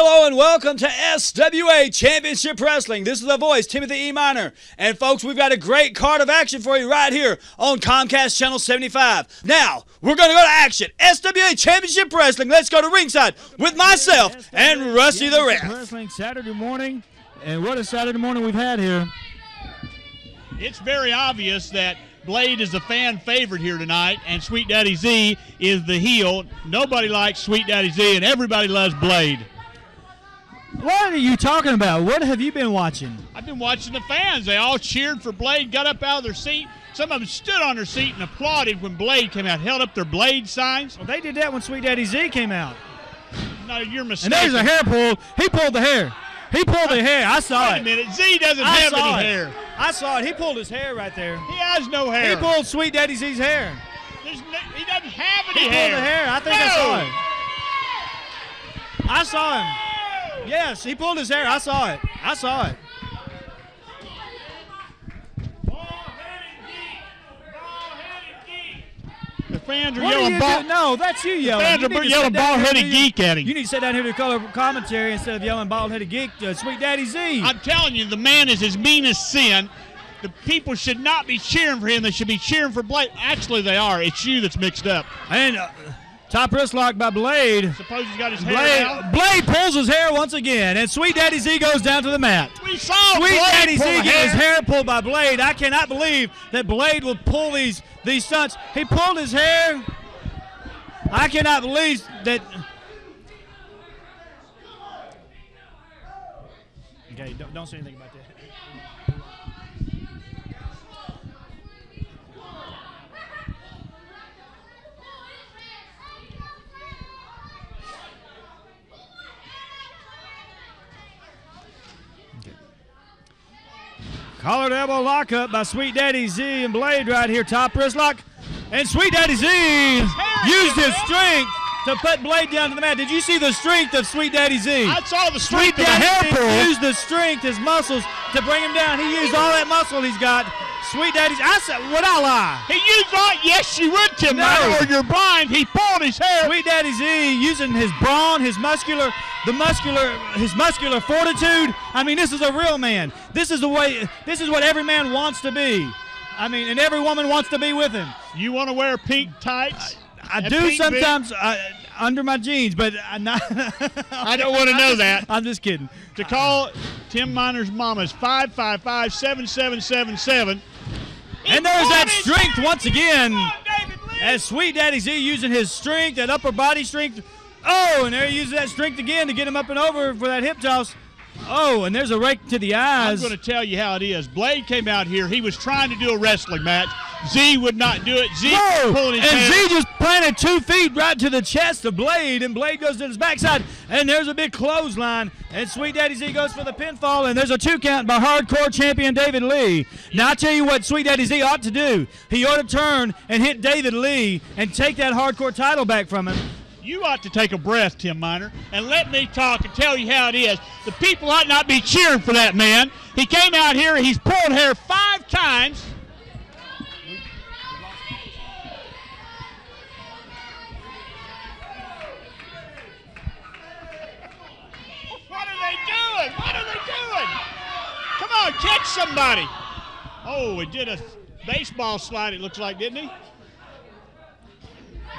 Hello and welcome to SWA Championship Wrestling. This is the voice, Timothy E. Minor. And folks, we've got a great card of action for you right here on Comcast Channel 75. Now, we're going to go to action. SWA Championship Wrestling. Let's go to ringside with myself and Rusty the Ref. Wrestling Saturday morning. And what a Saturday morning we've had here. It's very obvious that Blade is the fan favorite here tonight, and Sweet Daddy Z is the heel. Nobody likes Sweet Daddy Z, and everybody loves Blade. What are you talking about? What have you been watching? I've been watching the fans. They all cheered for Blade, got up out of their seat. Some of them stood on their seat and applauded when Blade came out, held up their Blade signs. Well, they did that when Sweet Daddy Z came out. No, you're mistaken. And there's a hair pull. He pulled the hair. He pulled the hair. I saw it. Wait a minute. Z doesn't have any hair. I saw it. He pulled his hair right there. He has no hair. He pulled Sweet Daddy Z's hair. He doesn't have any hair. He pulled the hair. I think I saw him. Yes, he pulled his hair. I saw it. The fans are yelling ball. No, that's you yelling. The fans are yelling bald-headed geek at him. You need to sit down here to color commentary instead of yelling bald-headed geek to Sweet Daddy Z. I'm telling you, the man is as mean as sin. The people should not be cheering for him. They should be cheering for Blade. Actually, they are. It's you that's mixed up. And top wrist lock by Blade. Suppose he's got his hair out. Blade pulls his hair once again, and Sweet Daddy Z goes down to the mat. We saw Sweet Daddy Z get his hair hair pulled by Blade. I cannot believe that Blade will pull these stunts. He pulled his hair. I cannot believe that. Okay, don't say anything about that. Collared elbow lockup by Sweet Daddy Z and Blade right here. Top wrist lock. And Sweet Daddy Z used his strength to put Blade down to the mat. Did you see the strength of Sweet Daddy Z? I saw the strength of the hair pull. Used the strength, his muscles, to bring him down. He used all that muscle he's got. Sweet Daddy Z. Would I lie? He used all. Yes, you would, Tim. No. Or you're blind. He pulled his hair. Sweet Daddy Z using his brawn, his muscular fortitude. I mean, this is a real man. This is the way. This is what every man wants to be. I mean, and every woman wants to be with him. You want to wear pink tights? I do sometimes under my jeans, but I'm not. I don't want to know that. I'm just kidding. To call Tim Minor's mama is 555-7777. And there's that strength once again. As Sweet Daddy Z using his strength, that upper body strength. Oh, and there he uses that strength again to get him up and over for that hip toss. Oh, and there's a rake to the eyes. I'm going to tell you how it is. Blade came out here. He was trying to do a wrestling match. Z would not do it. Z pulling his hair. Z just planted 2 feet right to the chest of Blade, and Blade goes to his backside, and there's a big clothesline, and Sweet Daddy Z goes for the pinfall, and there's a 2 count by hardcore champion David Lee. Now, I tell you what Sweet Daddy Z ought to do. He ought to turn and hit David Lee and take that hardcore title back from him. You ought to take a breath, Tim Minor, and let me talk and tell you how it is. The people ought not be cheering for that man. He came out here, he's pulled hair 5 times. What are they doing? Come on, catch somebody. Oh, he did a baseball slide, it looks like, didn't he?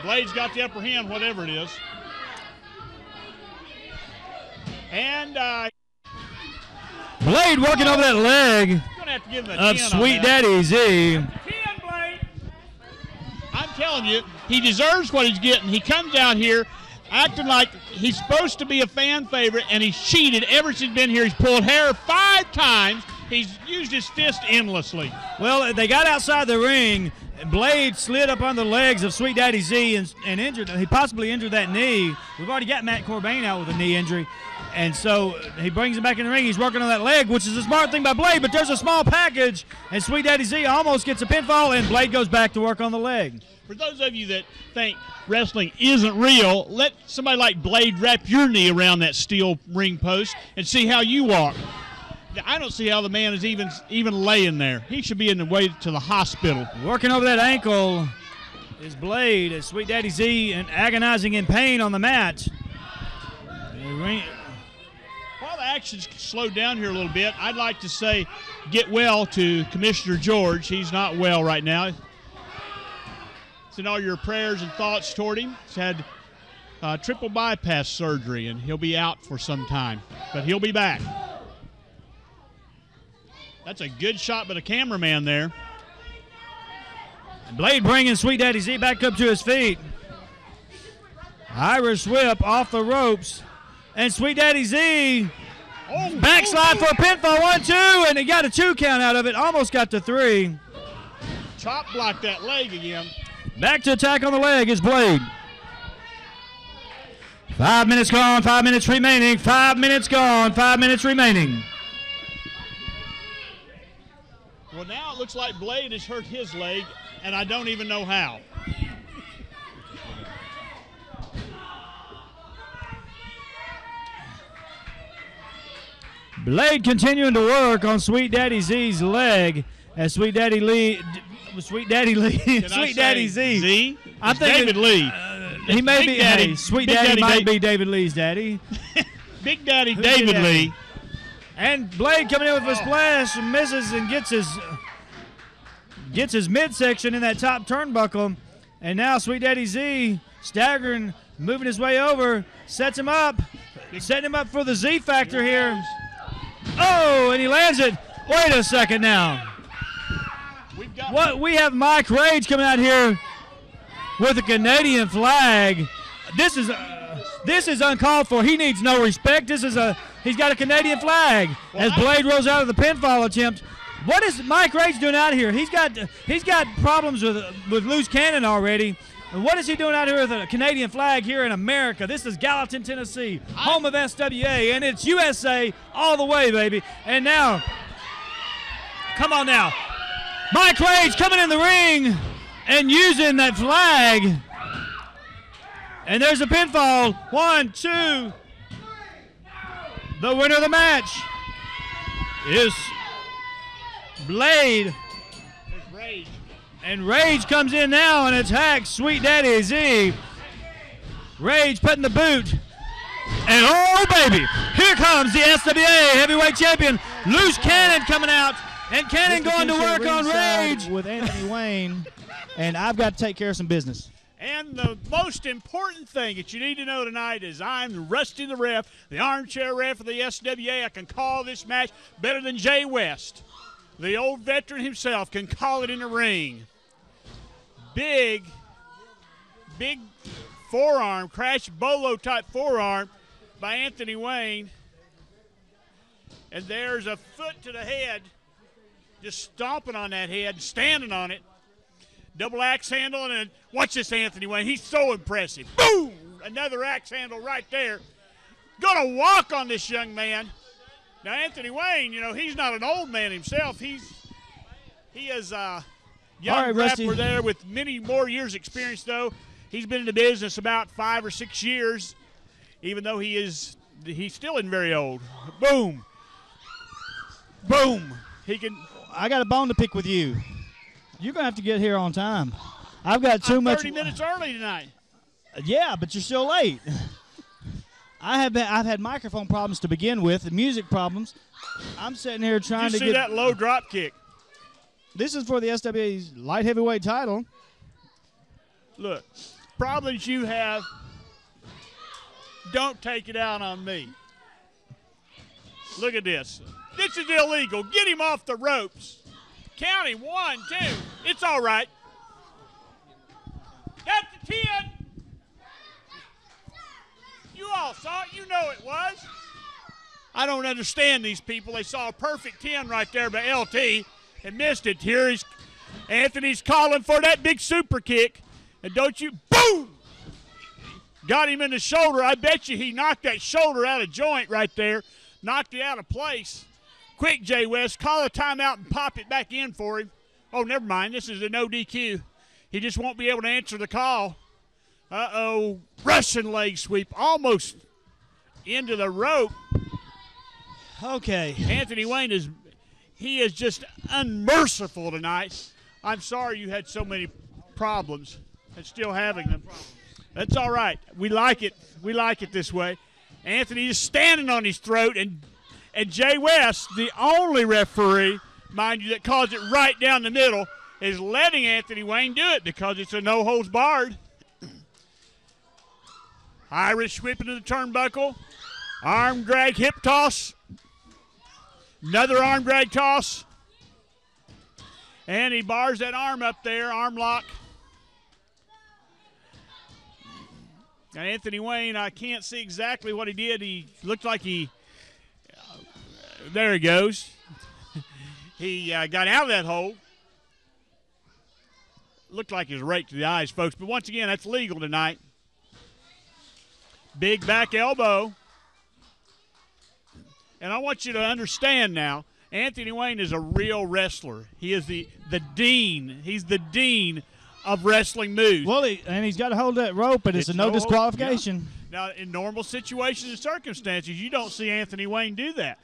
Blade's got the upper hand, whatever it is. And Blade working over that leg have to give him of Sweet Daddy Z. I'm telling you, he deserves what he's getting. He comes out here acting like he's supposed to be a fan favorite, and he's cheated ever since he's been here. He's pulled hair 5 times. He's used his fist endlessly. Well, they got outside the ring. Blade slid up on the legs of Sweet Daddy Z and injured. He possibly injured that knee. We've already got Matt Corbin out with a knee injury. And so he brings him back in the ring. He's working on that leg, which is a smart thing by Blade, but there's a small package, and Sweet Daddy Z almost gets a pinfall, and Blade goes back to work on the leg. For those of you that think wrestling isn't real, let somebody like Blade wrap your knee around that steel ring post and see how you walk. I don't see how the man is even laying there. He should be in the way to the hospital. Working over that ankle is Blade as Sweet Daddy Z and agonizing in pain on the mat. action's slowed down here a little bit. I'd like to say get well to Commissioner George. He's not well right now. Send all your prayers and thoughts toward him. He's had triple bypass surgery, and he'll be out for some time, but he'll be back. That's a good shot by the cameraman there. Blade bringing Sweet Daddy Z back up to his feet. Irish whip off the ropes. And Sweet Daddy Z backslide for a pinfall. 1-2, and he got a 2 count out of it. Almost got to 3. Chop blocked that leg again. Back to attack on the leg is Blade. 5 minutes gone, 5 minutes remaining. 5 minutes gone, 5 minutes remaining. Well, now it looks like Blade has hurt his leg, and I don't even know how. Blade continuing to work on Sweet Daddy Z's leg as Sweet Daddy Sweet Daddy Z. I'm thinking David Lee. He may be. Daddy, hey, Sweet Daddy might be David Lee's daddy. Big Daddy David Lee. And Blade coming in with a splash, misses and gets his midsection in that top turnbuckle. And now Sweet Daddy Z staggering, moving his way over, sets him up, setting him up for the Z factor here. Oh, and he lands it. Wait a second now. We have Mike Rage coming out here with a Canadian flag. This is uncalled for. He needs no respect. He's got a Canadian flag as Blade rolls out of the pinfall attempt. What is Mike Rage doing out here? He's got problems with loose cannon already. And what is he doing out here with a Canadian flag here in America? This is Gallatin, Tennessee, home of SWA, and it's USA all the way, baby. And now, come on now. Mike Rage coming in the ring and using that flag. And there's a pinfall. 1, 2. The winner of the match is Blade. There's Rage. And Rage comes in now and attacks Sweet Daddy Z. Rage putting the boot. And oh, baby, here comes the SWA Heavyweight Champion. Loose Cannon coming out. And Cannon going to work on Rage. With Anthony Wayne. And I've got to take care of some business. And the most important thing that you need to know tonight is I'm Rusty the ref, the armchair ref of the SWA. I can call this match better than Jay West. The old veteran himself can call it in the ring. Big forearm, crash bolo type forearm by Anthony Wayne. And there's a foot to the head, just stomping on that head, standing on it. Double axe handle, and then watch this Anthony Wayne. He's so impressive. Boom! Another axe handle right there. Gonna walk on this young man. Now, Anthony Wayne, you know, he's not an old man himself. He is a young grappler there with many more years experience, though. He's been in the business about 5 or 6 years, even though he's still isn't very old. Boom. Boom. I got a bone to pick with you. You're going to have to get here on time. I've got too much. 30 minutes early tonight. Yeah, but you're still late. I've had microphone problems to begin with, music problems. I'm sitting here trying to get. You see that low drop kick. This is for the SWA's light heavyweight title. Look, problems you have, don't take it out on me. Look at this. This is illegal. Get him off the ropes. Count him. 1, 2. It's all right. That's the 10. You all saw it. You know it was. I don't understand these people. They saw a perfect 10 right there by LT and missed it. Here Anthony's calling for that big super kick. And don't you, boom! Got him in the shoulder. I bet you he knocked that shoulder out of joint right there. Knocked it out of place. Quick, Jay West, call a timeout and pop it back in for him. Oh, never mind. This is a no DQ. He just won't be able to answer the call. Uh-oh. Russian leg sweep. Almost into the rope. Okay. Anthony Wayne is just unmerciful tonight. I'm sorry you had so many problems and still having them. That's all right. We like it. We like it this way. Anthony is standing on his throat and And Jay West, the only referee, mind you, that calls it right down the middle, is letting Anthony Wayne do it because it's a no-holds-barred. Irish whip into the turnbuckle. Arm drag, hip toss. Another arm drag toss. And he bars that arm up there, arm lock. Now, Anthony Wayne, I can't see exactly what he did. He looked like there he goes. He got out of that hole. Looked like he was raked to the eyes, folks. But once again, that's legal tonight. Big back elbow. And I want you to understand now, Anthony Wayne is a real wrestler. He is the dean. He's the dean of wrestling moves. Well, he's got to hold that rope, but it's a no disqualification. Yeah. Now, in normal situations and circumstances, you don't see Anthony Wayne do that.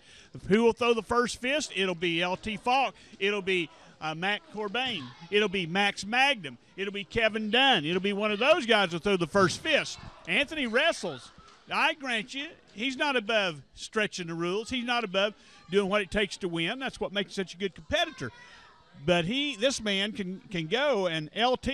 Who will throw the first fist? It'll be LT Falk. It'll be Matt Corbin. It'll be Max Magnum. It'll be Kevin Dunn. It'll be one of those guys that throw the first fist. Anthony wrestles. I grant you, he's not above stretching the rules. He's not above doing what it takes to win. That's what makes him such a good competitor. But this man can go, and LT,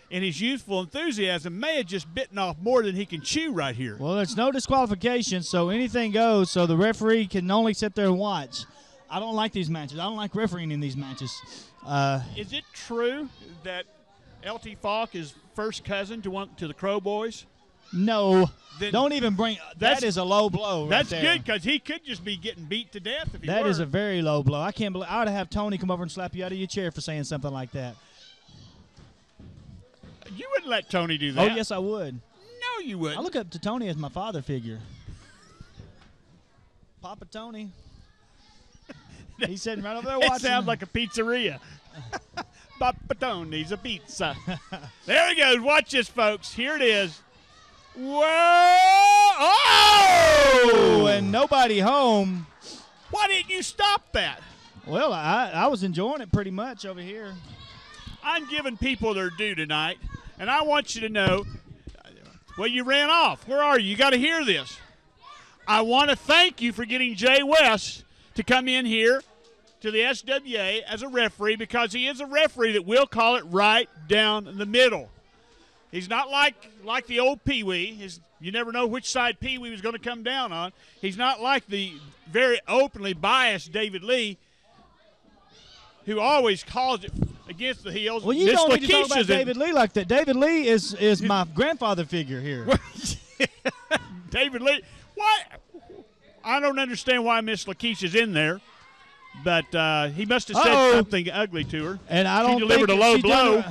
in his youthful enthusiasm, may have just bitten off more than he can chew right here. Well, there's no disqualification, so anything goes, so the referee can only sit there and watch. I don't like these matches. I don't like refereeing in these matches. Is it true that LT Falk is first cousin to the Crow Boys? No. Don't even bring – that is a low blow That's right there. good because he could just be getting beat to death if he That were. is a very low blow. I can't believe – I ought to have Tony come over and slap you out of your chair for saying something like that. You wouldn't let Tony do that. Oh, yes, I would. No, you wouldn't. I look up to Tony as my father figure. Papa Tony. He's sitting right over there watching. It sounds like a pizzeria. Papa Tony's a pizza. There he goes. Watch this, folks. Here it is. Whoa! Oh! And nobody home. Why didn't you stop that? Well, I was enjoying it pretty much over here. I'm giving people their due tonight, and I want you to know, well, you ran off. Where are you? You got to hear this. I want to thank you for getting Jay West to come in here to the SWA as a referee because he is a referee that will call it right down the middle. He's not like the old Pee Wee. You never know which side Pee Wee was going to come down on. He's not like the very openly biased David Lee, who always calls it against the heels. Well, you don't need to talk about David Lee like that. David Lee is my grandfather figure here. David Lee. Why? I don't understand why Miss Lakeisha's in there, but he must have said something ugly to her. And I don't she delivered a low blow.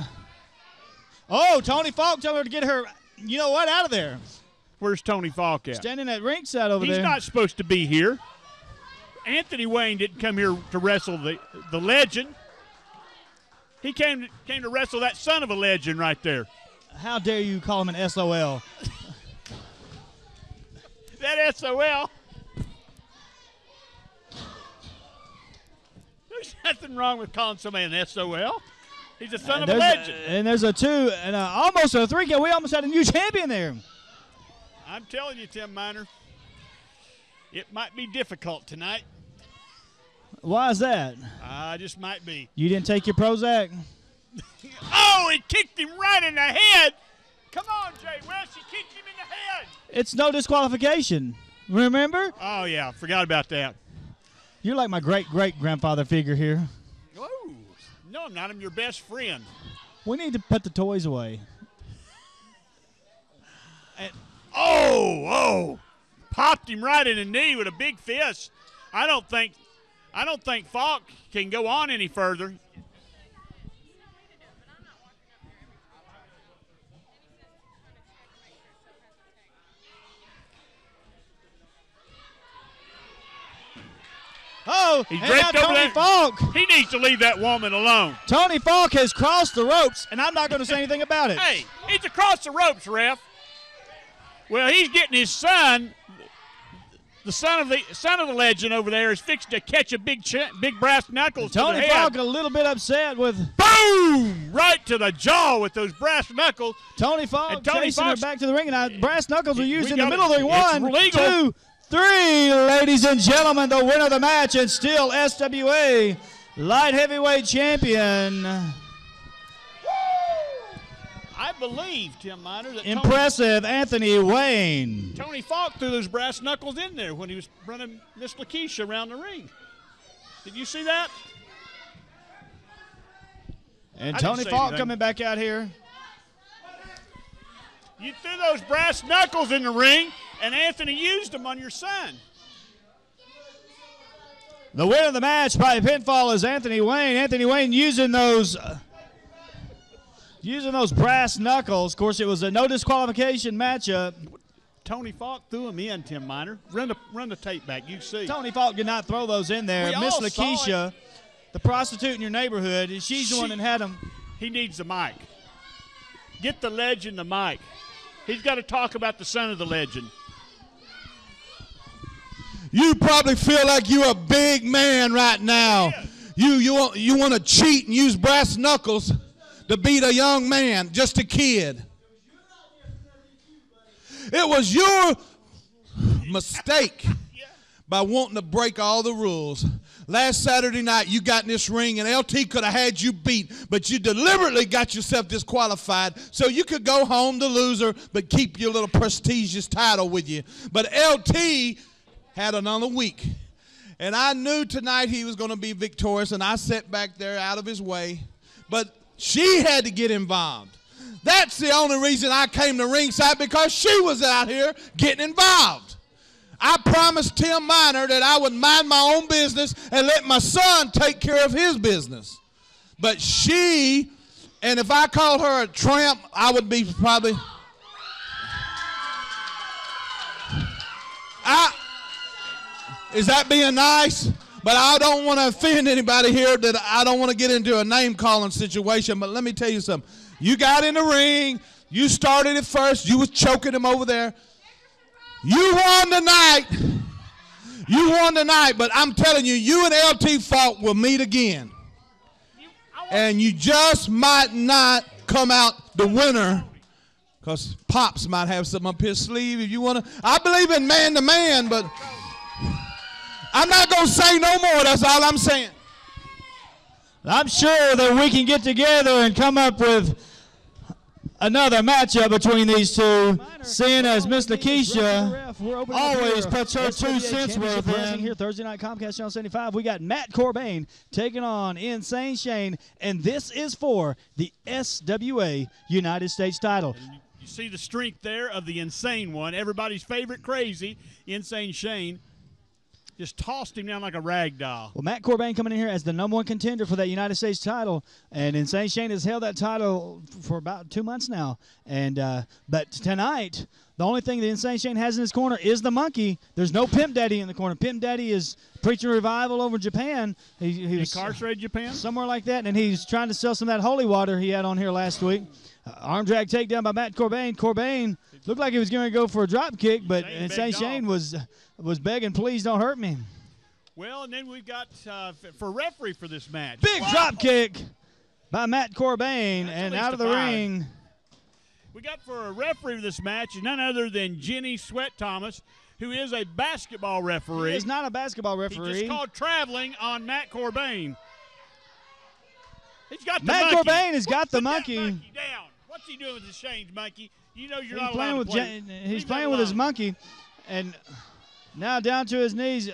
Oh, Tony Falk told her to get her, you know what, out of there. Where's Tony Falk at? Standing at ringside over there. He's not supposed to be here. Anthony Wayne didn't come here to wrestle the legend. He came to wrestle that son of a legend right there. How dare you call him an SOL? That SOL. There's nothing wrong with calling somebody an SOL. He's a son of a legend. And there's a 2 and almost a 3 count. We almost had a new champion there. I'm telling you, Tim Miner, it might be difficult tonight. Why is that? Just might be. You didn't take your Prozac? Oh, he kicked him right in the head. Come on, Jay West. He kicked him in the head. It's no disqualification. Remember? Oh, yeah. Forgot about that. You're like my great-great-grandfather figure here. Whoa. No, I'm not. I'm your best friend. We need to put the toys away. Oh. Popped him right in the knee with a big fist. I don't think Falk can go on any further. Oh, he's and now draped over Tony that. Falk. He needs to leave that woman alone. Tony Falk has crossed the ropes, and I'm not going to say anything about it. Hey, he's across the ropes, ref. Well, he's getting his son. The son of the legend over there is fixed to catch a big brass knuckles. Tony to the head. Falk a little bit upset with boom right to the jaw with those brass knuckles. Tony Falk chasing her back to the ring, and brass knuckles are used in the middle of the ring. 1, legal. 2, 3, ladies and gentlemen, the winner of the match and still SWA light heavyweight champion. I believe, Tim Miner, that Impressive, Anthony Wayne. Tony Falk threw those brass knuckles in there when he was running Miss Lakeisha around the ring. Did you see that? And Tony Falk coming back out here. You threw those brass knuckles in the ring, and Anthony used them on your son. The winner of the match by pinfall is Anthony Wayne. Anthony Wayne using those brass knuckles. Of course, it was a no disqualification matchup. Tony Falk threw him in, Tim Miner. Run the tape back. You see. Tony Falk did not throw those in there. Miss Lakeisha, the prostitute in your neighborhood, she's the one that had them. He needs the mic. Get the legend the mic. He's got to talk about the son of the legend. You probably feel like you're a big man right now. You want to cheat and use brass knuckles to beat a young man, just a kid. It was your mistake by wanting to break all the rules. Last Saturday night, you got in this ring, and LT could have had you beat, but you deliberately got yourself disqualified so you could go home the loser but keep your little prestigious title with you. But LT had another week, and I knew tonight he was going to be victorious, and I sat back there out of his way. But she had to get involved. That's the only reason I came to ringside, because she was out here getting involved. I promised Tim Miner that I would mind my own business and let my son take care of his business. But she, and if I called her a tramp, I would be probably... Is that being nice? But I don't want to offend anybody here. That I don't want to get into a name-calling situation. But let me tell you something. You got in the ring. You started it first. You was choking him over there. You won tonight. You won tonight. But I'm telling you, you and LT Falk will meet again. And you just might not come out the winner, because Pops might have something up his sleeve if you want to. I believe in man-to-man, but I'm not going to say no more. That's all I'm saying. I'm sure that we can get together and come up with another matchup between these two, seeing as Miss Lakeisha always puts her 2 cents worth in. Here Thursday night, Comcast Channel 75. We got Matt Corbin taking on Insane Shane, and this is for the SWA United States title. You see the strength there of the Insane one. Everybody's favorite crazy, Insane Shane. Just tossed him down like a rag doll. Well, Matt Corbin coming in here as the #1 contender for that United States title, and Insane Shane has held that title for about 2 months now. And but tonight, the only thing that Insane Shane has in his corner is the monkey. There's no Pimp Daddy in the corner. Pimp Daddy is preaching revival over Japan. He was incarcerated Japan? Somewhere like that, and he's trying to sell some of that holy water he had on here last week. Arm drag takedown by Matt Corbin. Corbin looked like he was going to go for a drop kick, but Insane Shane was begging, please don't hurt me. Well, and then we've got for referee for this match. Big drop kick by Matt Corbin, and out of the ring. We got for a referee for this match none other than Jenny Sweat Thomas, who is a basketball referee. He is not a basketball referee. He just called traveling on Matt Corbin. He's got the Matt monkey. Corbin has got the monkey. Monkey down. What's he doing with his Shane's monkey? You know you're not playing allowed with to play. He's playing with his monkey, and now down to his knees.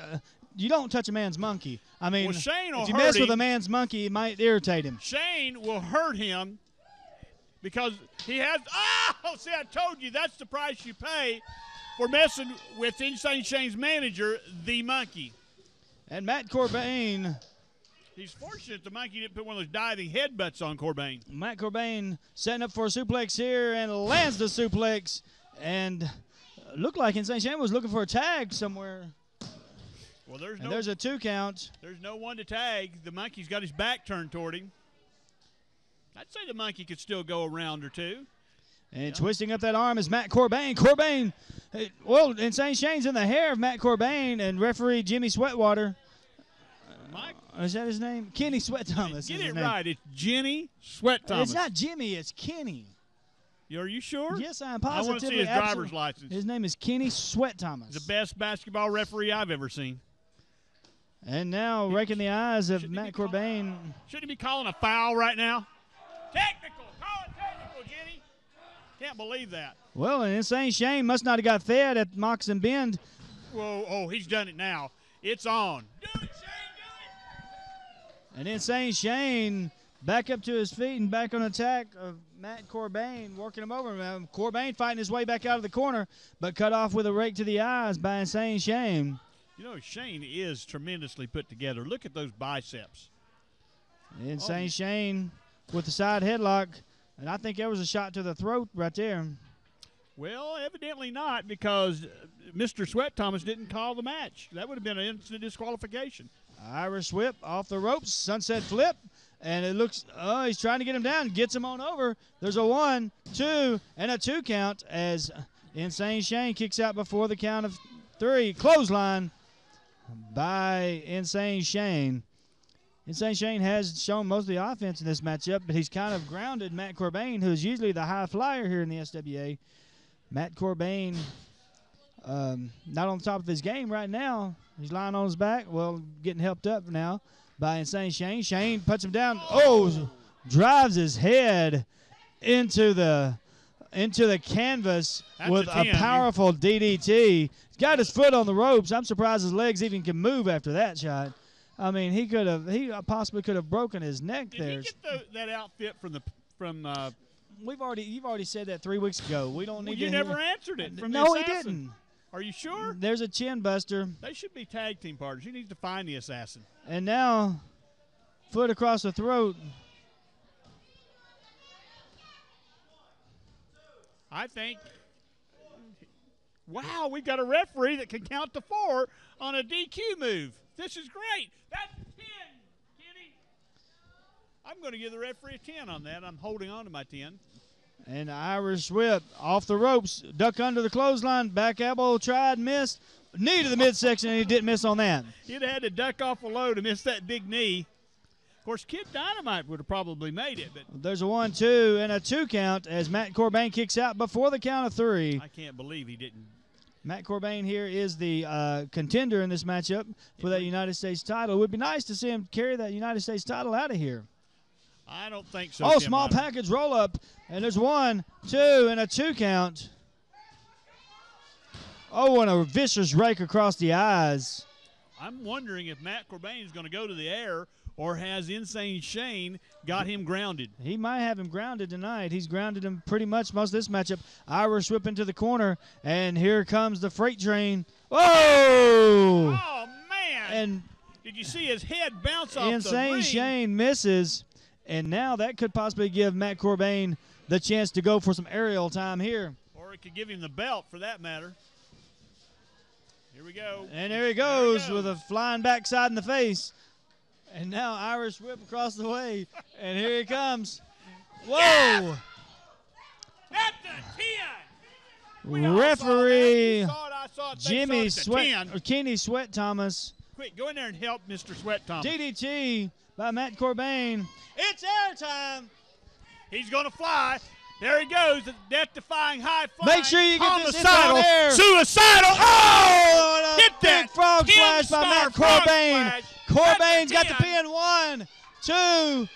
You don't touch a man's monkey. I mean, Shane will if you hurt mess him. with a man's monkey, it might irritate him. Shane will hurt him because he has. Oh, see, I told you that's the price you pay for messing with Insane Shane's manager, the monkey. And Matt Corbin. He's fortunate the monkey didn't put one of those diving headbutts on Corbin. Matt Corbin setting up for a suplex here and lands the suplex. And looked like Insane Shane was looking for a tag somewhere. Well, there's a 2 count. There's no one to tag. The monkey's got his back turned toward him. I'd say the monkey could still go a round or 2. And twisting up that arm is Matt Corbin. Corbin, well, Insane Shane's in the hair of Matt Corbin, and referee Jimmy Sweatwater. Mike? Is that his name? Kenny Sweat Thomas. Get it right. It's Jenny Sweat Thomas. It's not Jimmy. It's Kenny. Are you sure? Yes, I'm I positively. want to see his driver's license. His name is Kenny Sweat Thomas. The best basketball referee I've ever seen. And now raking the eyes of Matt Corbin. Shouldn't he be calling a foul right now? Technical. Call it technical, Jenny. Can't believe that. Well, an Insane Shane must not have got fed at Moccasin Bend. Whoa, oh, he's done it now. It's on. Do it, Shane, do it. And Insane Shane back up to his feet and back on attack of Matt Corbin, working him over. Corbin fighting his way back out of the corner, but cut off with a rake to the eyes by Insane Shane. You know, Shane is tremendously put together. Look at those biceps. Insane Shane with the side headlock, and I think there was a shot to the throat right there. Well, evidently not, because Mr. Sweat Thomas didn't call the match. That would have been an instant disqualification. Irish whip off the ropes, sunset flip, and it looks, he's trying to get him down, gets him on over. There's a 1, 2, and a 2 count as Insane Shane kicks out before the count of 3. Clothesline by Insane Shane. Insane Shane has shown most of the offense in this matchup, but he's kind of grounded Matt Corbin, who is usually the high flyer here in the SWA. Matt Corbin not on top of his game right now. He's lying on his back. Well, getting helped up now by Insane Shane. Shane puts him down. Oh, drives his head into the canvas. That's with a powerful DDT. He's got his foot on the ropes. I'm surprised his legs even can move after that shot. I mean, he possibly could have broken his neck there. Did he get that outfit from you've already said that 3 weeks ago. We don't need to. You never answered it. From no, the he didn't. Are you sure? There's a chin buster. They should be tag team partners. You need to find the assassin. And now, foot across the throat. I think. Wow, we've got a referee that can count to 4 on a DQ move. This is great. That's 10, Kenny. I'm going to give the referee a 10 on that. I'm holding on to my 10. And Irish whip off the ropes. Duck under the clothesline. Back elbow tried, missed. Knee to the midsection, and he didn't miss on that. He'd have had to duck off a low to miss that big knee. Of course, Kid Dynamite would have probably made it. But there's a 1, 2, and a 2 count as Matt Corbin kicks out before the count of 3. I can't believe he didn't. Matt Corbin here is the contender in this matchup for that United States title. It would be nice to see him carry that United States title out of here. I don't think so. Oh, small package roll up, and there's 1, 2, and a 2 count. Oh, and a vicious rake across the eyes. I'm wondering if Matt Corbin is going to go to the air, or has Insane Shane got him grounded? He might have him grounded tonight. He's grounded him pretty much most of this matchup. Irish whip into the corner, and here comes the freight train. Oh! Oh, man! And did you see his head bounce off the ring? Insane Shane misses, and now that could possibly give Matt Corbin the chance to go for some aerial time here. Or it could give him the belt, for that matter. Here we go. And there he goes with a flying backside in the face. And now Irish whip across the way. And here he comes. Whoa! Yeah! That's a 10! Referee Jimmy Kenny Sweat Thomas. Quick, go in there and help Mr. Sweat Thomas. DDT by Matt Corbin. It's airtime. He's going to fly. There he goes, the death-defying high fly. Make sure you get this homicidal, in there. Suicidal. Oh! Hit that big frog splash by Matt Corbin. Corbin's got the 10. pin. 1, 2, 2.5.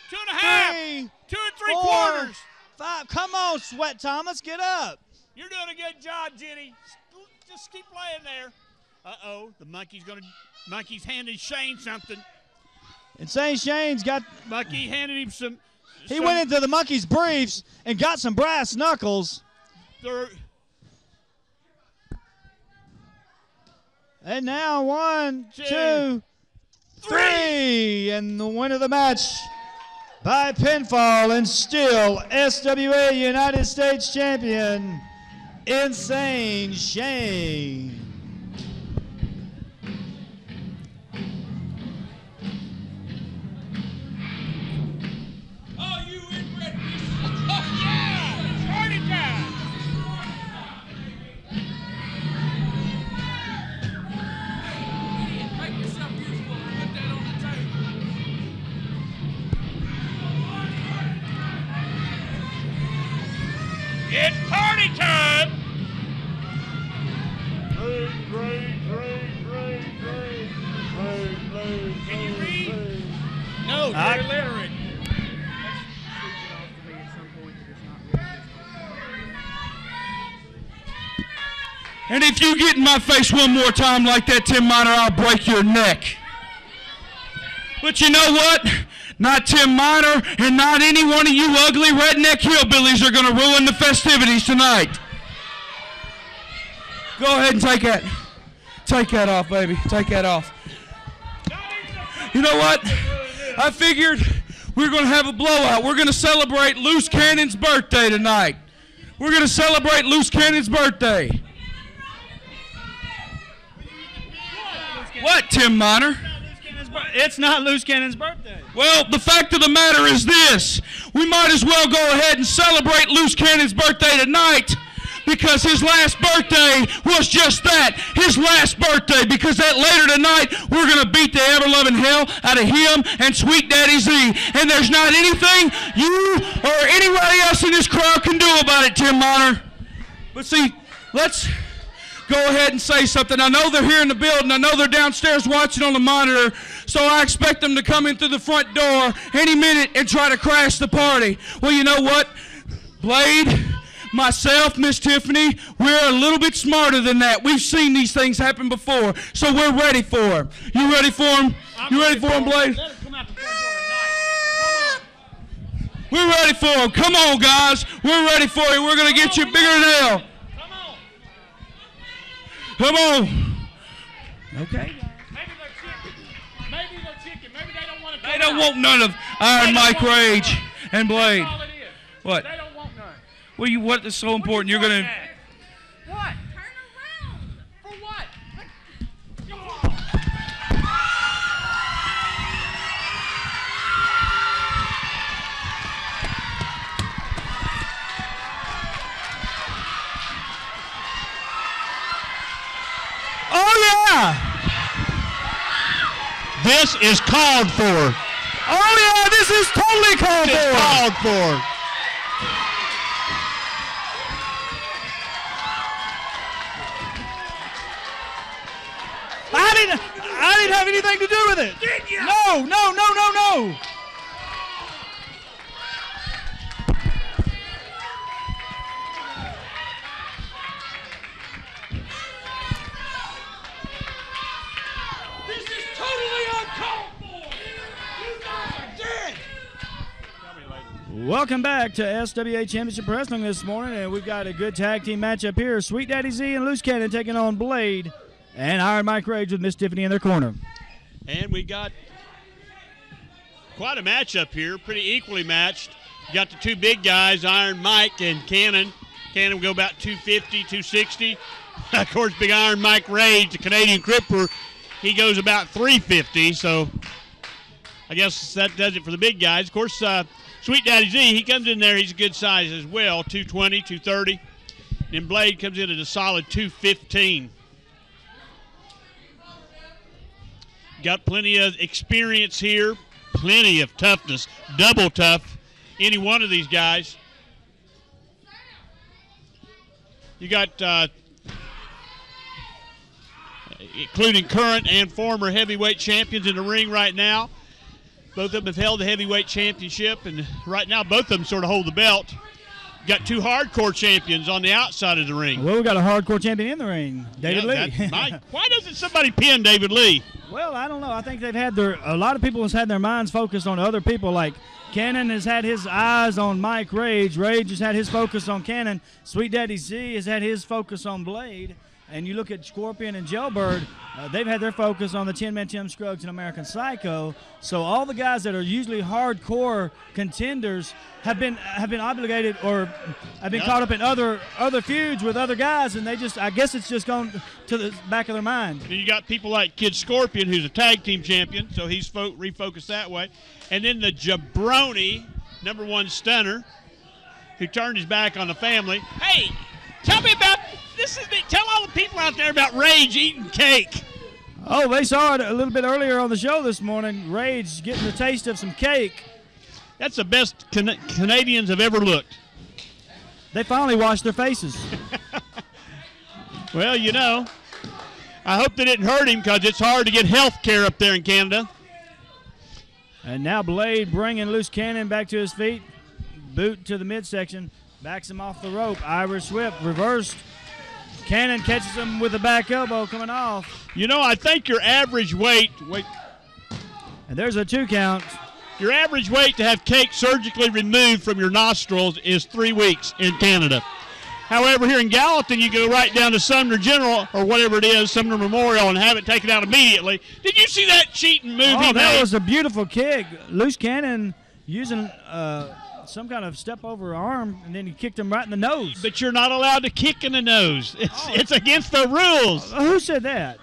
3, 2 4, 3/4. 5. Come on, Sweat Thomas, get up. You're doing a good job, Jenny. Just keep playing there. Uh-oh, the monkey's handing Shane something. Insane Shane's got. Monkey handed him some. He went into the monkey's briefs and got some brass knuckles. And now 1, 2, 3. And the winner of the match by pinfall and still SWA United States Champion, Insane Shane. It Can you read? No, you're illiterate. And if you get in my face one more time like that, Tim Miner, I'll break your neck. But you know what? Not Tim Miner and not any one of you ugly redneck hillbillies are going to ruin the festivities tonight. Go ahead and take that. Take that off, baby. Take that off. You know what? I figured we were going to have a blowout. We're going to celebrate Loose Cannon's birthday tonight. We're going to celebrate Loose Cannon's birthday. What, Tim Miner? It's not Loose Cannon's birthday. Well, the fact of the matter is this. We might as well go ahead and celebrate Loose Cannon's birthday tonight because his last birthday was just that, his last birthday, because that later tonight we're going to beat the ever-loving hell out of him and Sweet Daddy Z. And there's not anything you or anybody else in this crowd can do about it, Tim Miner. But see, let's go ahead and say something. I know they're here in the building. I know they're downstairs watching on the monitor, so I expect them to come in through the front door any minute and try to crash the party. Well, you know what? Blade, myself, Miss Tiffany, we're a little bit smarter than that. We've seen these things happen before, so we're ready for them. You ready for them? You ready for them, Blade? Let us come out the front door tonight. We're ready for them. Come on, guys. We're ready for you. We're going to get you bigger than hell. Come on. Okay. Maybe they're chicken. Maybe they don't want to. They don't want none of Iron Mike Rage and Blade. That's all it is. What? They don't want none. Well, what is so important? You're going to. What? Turn around. For what? Oh, yeah. This is called for. Oh, yeah, this is totally called for. It's called for. I didn't have anything to do with it. Did you? No. This is totally uncalled for. You guys are dead. Tell me later. Welcome back to SWA Championship Wrestling this morning, and we've got a good tag team matchup here. Sweet Daddy Z and Loose Cannon taking on Blade and Iron Mike Rage with Miss Tiffany in their corner. And we got quite a matchup here, pretty equally matched. You got the two big guys, Iron Mike and Cannon. Cannon will go about 250, 260. Of course, Big Iron Mike Rage, the Canadian Cripper, he goes about 350. So I guess that does it for the big guys. Of course, Sweet Daddy Z, he comes in there. He's a good size as well, 220, 230. And Blade comes in at a solid 215. Got plenty of experience here, plenty of toughness, double tough, any one of these guys. You got, including current and former heavyweight champions in the ring right now. Both of them have held the heavyweight championship, and right now both of them sort of hold the belt. Got two hardcore champions on the outside of the ring. Well, we got a hardcore champion in the ring, David Lee. Why doesn't somebody pin David Lee? Well, I don't know. I think they've had a lot of people has had their minds focused on other people. Like Cannon has had his eyes on Mike Rage. Rage has had his focus on Cannon. Sweet Daddy Z has had his focus on Blade. And you look at Scorpion and Jailbird, they've had their focus on the 10-man Tim Scruggs and American Psycho. So all the guys that are usually hardcore contenders have been obligated or have been caught up in other feuds with other guys, and I guess it's just gone to the back of their mind. And you got people like Kid Scorpion, who's a tag team champion, so he's refocused that way. And then the jabroni, #1 stunner, who turned his back on the family. Hey, tell me about tell all the people out there about Rage eating cake. Oh, they saw it a little bit earlier on the show this morning. Rage getting the taste of some cake. That's the best Canadians have ever looked. They finally washed their faces. Well, you know, I hope they didn't hurt him because it's hard to get health care up there in Canada. And now Blade bringing Loose Cannon back to his feet. Boot to the midsection. Backs him off the rope. Irish whip reversed. Cannon catches him with a back elbow coming off. You know, I think your average weight, And there's a 2 count. your average weight to have cake surgically removed from your nostrils is 3 weeks in Canada. However, here in Gallatin, you go right down to Sumner General or whatever it is, Sumner Memorial, and have it taken out immediately. Did you see that cheating move he Oh, that made? was a beautiful kick. Loose Cannon using some kind of step over arm, and then he kicked him right in the nose. But you're not allowed to kick in the nose. It's against the rules. Who said that?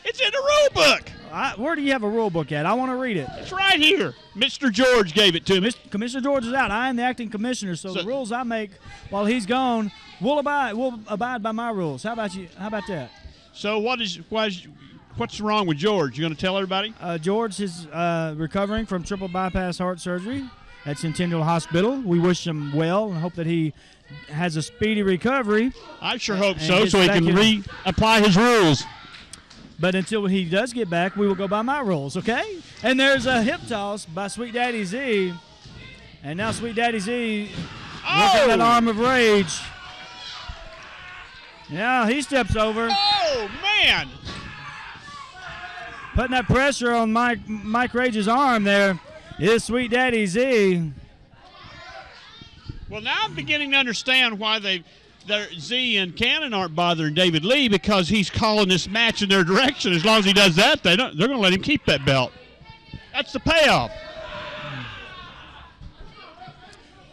It's in the rule book. Where do you have a rule book at? I want to read it. It's right here. Mr. George gave it to me. Commissioner George is out. I am the acting commissioner, so the rules I make while he's gone, we'll abide by my rules. How about you? How about that? So what's wrong with George? You going to tell everybody? George is recovering from triple bypass heart surgery at Centennial Hospital. We wish him well and hope that he has a speedy recovery. I sure hope And so gets he back can in. reapply his rules. But until he does get back, we will go by my rules, okay? And there's a hip toss by Sweet Daddy Z. And now Sweet Daddy Z working that arm of rage. Yeah, he steps over. Oh, man. Putting that pressure on Mike Rage's arm there is Sweet Daddy Z. Well, now I'm beginning to understand why Z and Cannon aren't bothering David Lee, because he's calling this match in their direction. As long as he does that, they're going to let him keep that belt. That's the payoff.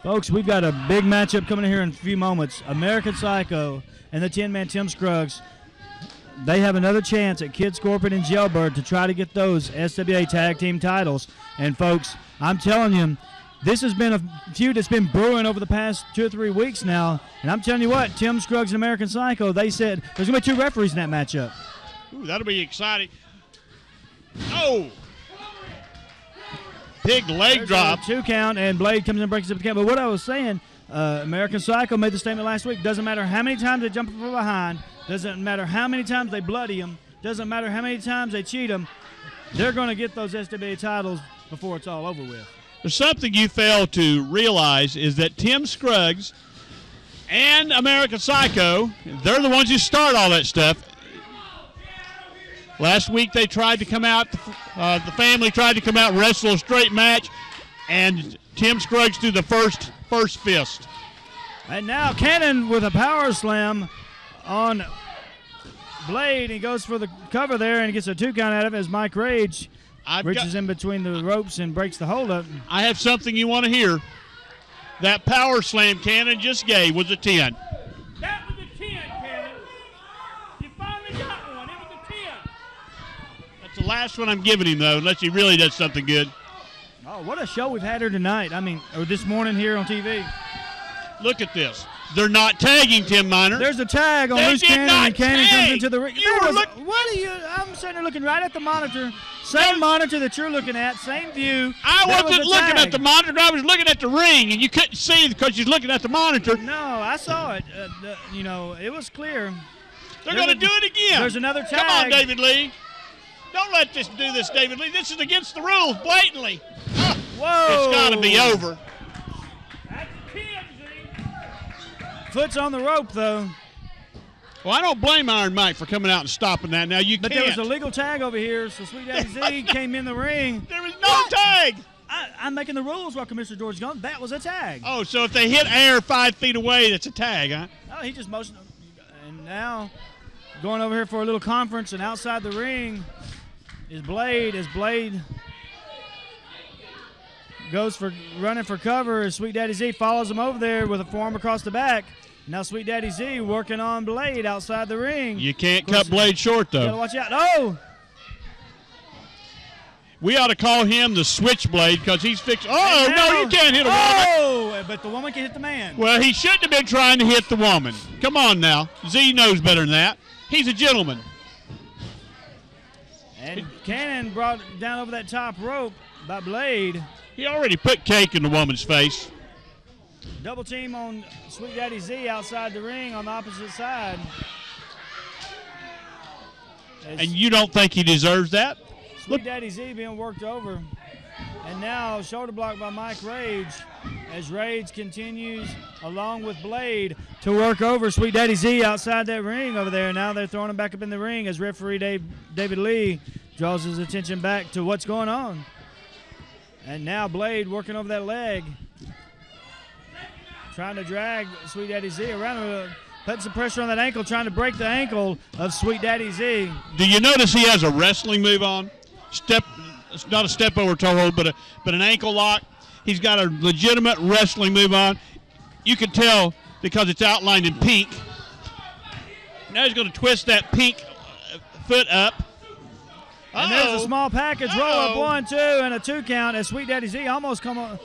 Folks, we've got a big matchup coming in here in a few moments. American Psycho and the 10-man Tim Scruggs. They have another chance at Kid Scorpion and Jailbird to try to get those SWA tag team titles. And, folks, I'm telling you, this has been a feud that's been brewing over the past 2 or 3 weeks now. And I'm telling you what, Tim Scruggs and American Psycho, they said there's going to be 2 referees in that matchup. Ooh, that'll be exciting. Oh! Big leg There's drop. a 2 count, and Blade comes in and breaks up the count. But what I was saying, American Psycho made the statement last week, doesn't matter how many times they jump from behind, doesn't matter how many times they bloody him, doesn't matter how many times they cheat him, they're going to get those SWA titles before it's all over with. There's something you fail to realize is that Tim Scruggs and American Psycho, they're the ones who start all that stuff. Last week they tried to come out, the family tried to come out and wrestle a straight match, and Tim Scruggs threw the first fist. And now Cannon with a power slam on Blade. He goes for the cover there and gets a 2 count out of it as Mike Rage reaches in between the ropes and breaks the holdup. I have something you want to hear. That power slam Cannon just gave was a 10. That was a 10, Cannon. You finally got one. It was a 10. That's the last one I'm giving him, though, unless he really does something good. Oh, what a show we've had here tonight. I mean, or this morning here on TV. Look at this. They're not tagging Tim Miner. There's a tag on They Loose did Cannon, not and Cannon comes tag. into the ring. I'm sitting there looking right at the monitor. Same monitor that you're looking at, same view. I That was wasn't a looking tag. at the monitor. I was looking at the ring, and you couldn't see because you're looking at the monitor. No, I saw it. It was clear. They're going to do it again. There's another tag. Come on, David Lee. Don't let this do this, David Lee. This is against the rules, blatantly. Whoa. It's got to be over. That's 10, Z. Foot's on the rope, though. Well, I don't blame Iron Mike for coming out and stopping that. Now, you But can't. there was a legal tag over here, so Sweet Daddy Z came in the ring. There was no tag. I'm making the rules while Commissioner George is gone. That was a tag. Oh, so if they hit air 5 feet away, that's a tag, huh? Oh, he just motioned. And now going over here for a little conference, and outside the ring is Blade. As Blade goes for running for cover, as Sweet Daddy Z follows him over there with a forearm across the back. Now Sweet Daddy Z working on Blade outside the ring. You can't cut Blade short, Gotta though. watch out. Oh! We ought to call him the Switchblade because he's fixed. Oh, no, you can't hit a woman. Oh! But the woman can hit the man. Well, he shouldn't have been trying to hit the woman. Come on now. Z knows better than that. He's a gentleman. And Cannon brought down over that top rope by Blade. He already put cake in the woman's face. Double team on Sweet Daddy Z outside the ring on the opposite side. And you don't think he deserves that? Sweet Daddy Z being worked over. And now shoulder block by Mike Rage as Rage continues along with Blade to work over Sweet Daddy Z outside that ring over there. Now they're throwing him back up in the ring as referee David Lee draws his attention back to what's going on. And now Blade working over that leg, trying to drag Sweet Daddy Z around, putting some pressure on that ankle, trying to break the ankle of Sweet Daddy Z. Do you notice he has a wrestling move on? It's not a step over toe hold, but an ankle lock. He's got a legitimate wrestling move on. You can tell because it's outlined in pink. Now he's going to twist that pink foot up. And there's a small package, roll up 1-2, and a 2 count as Sweet Daddy Z almost come on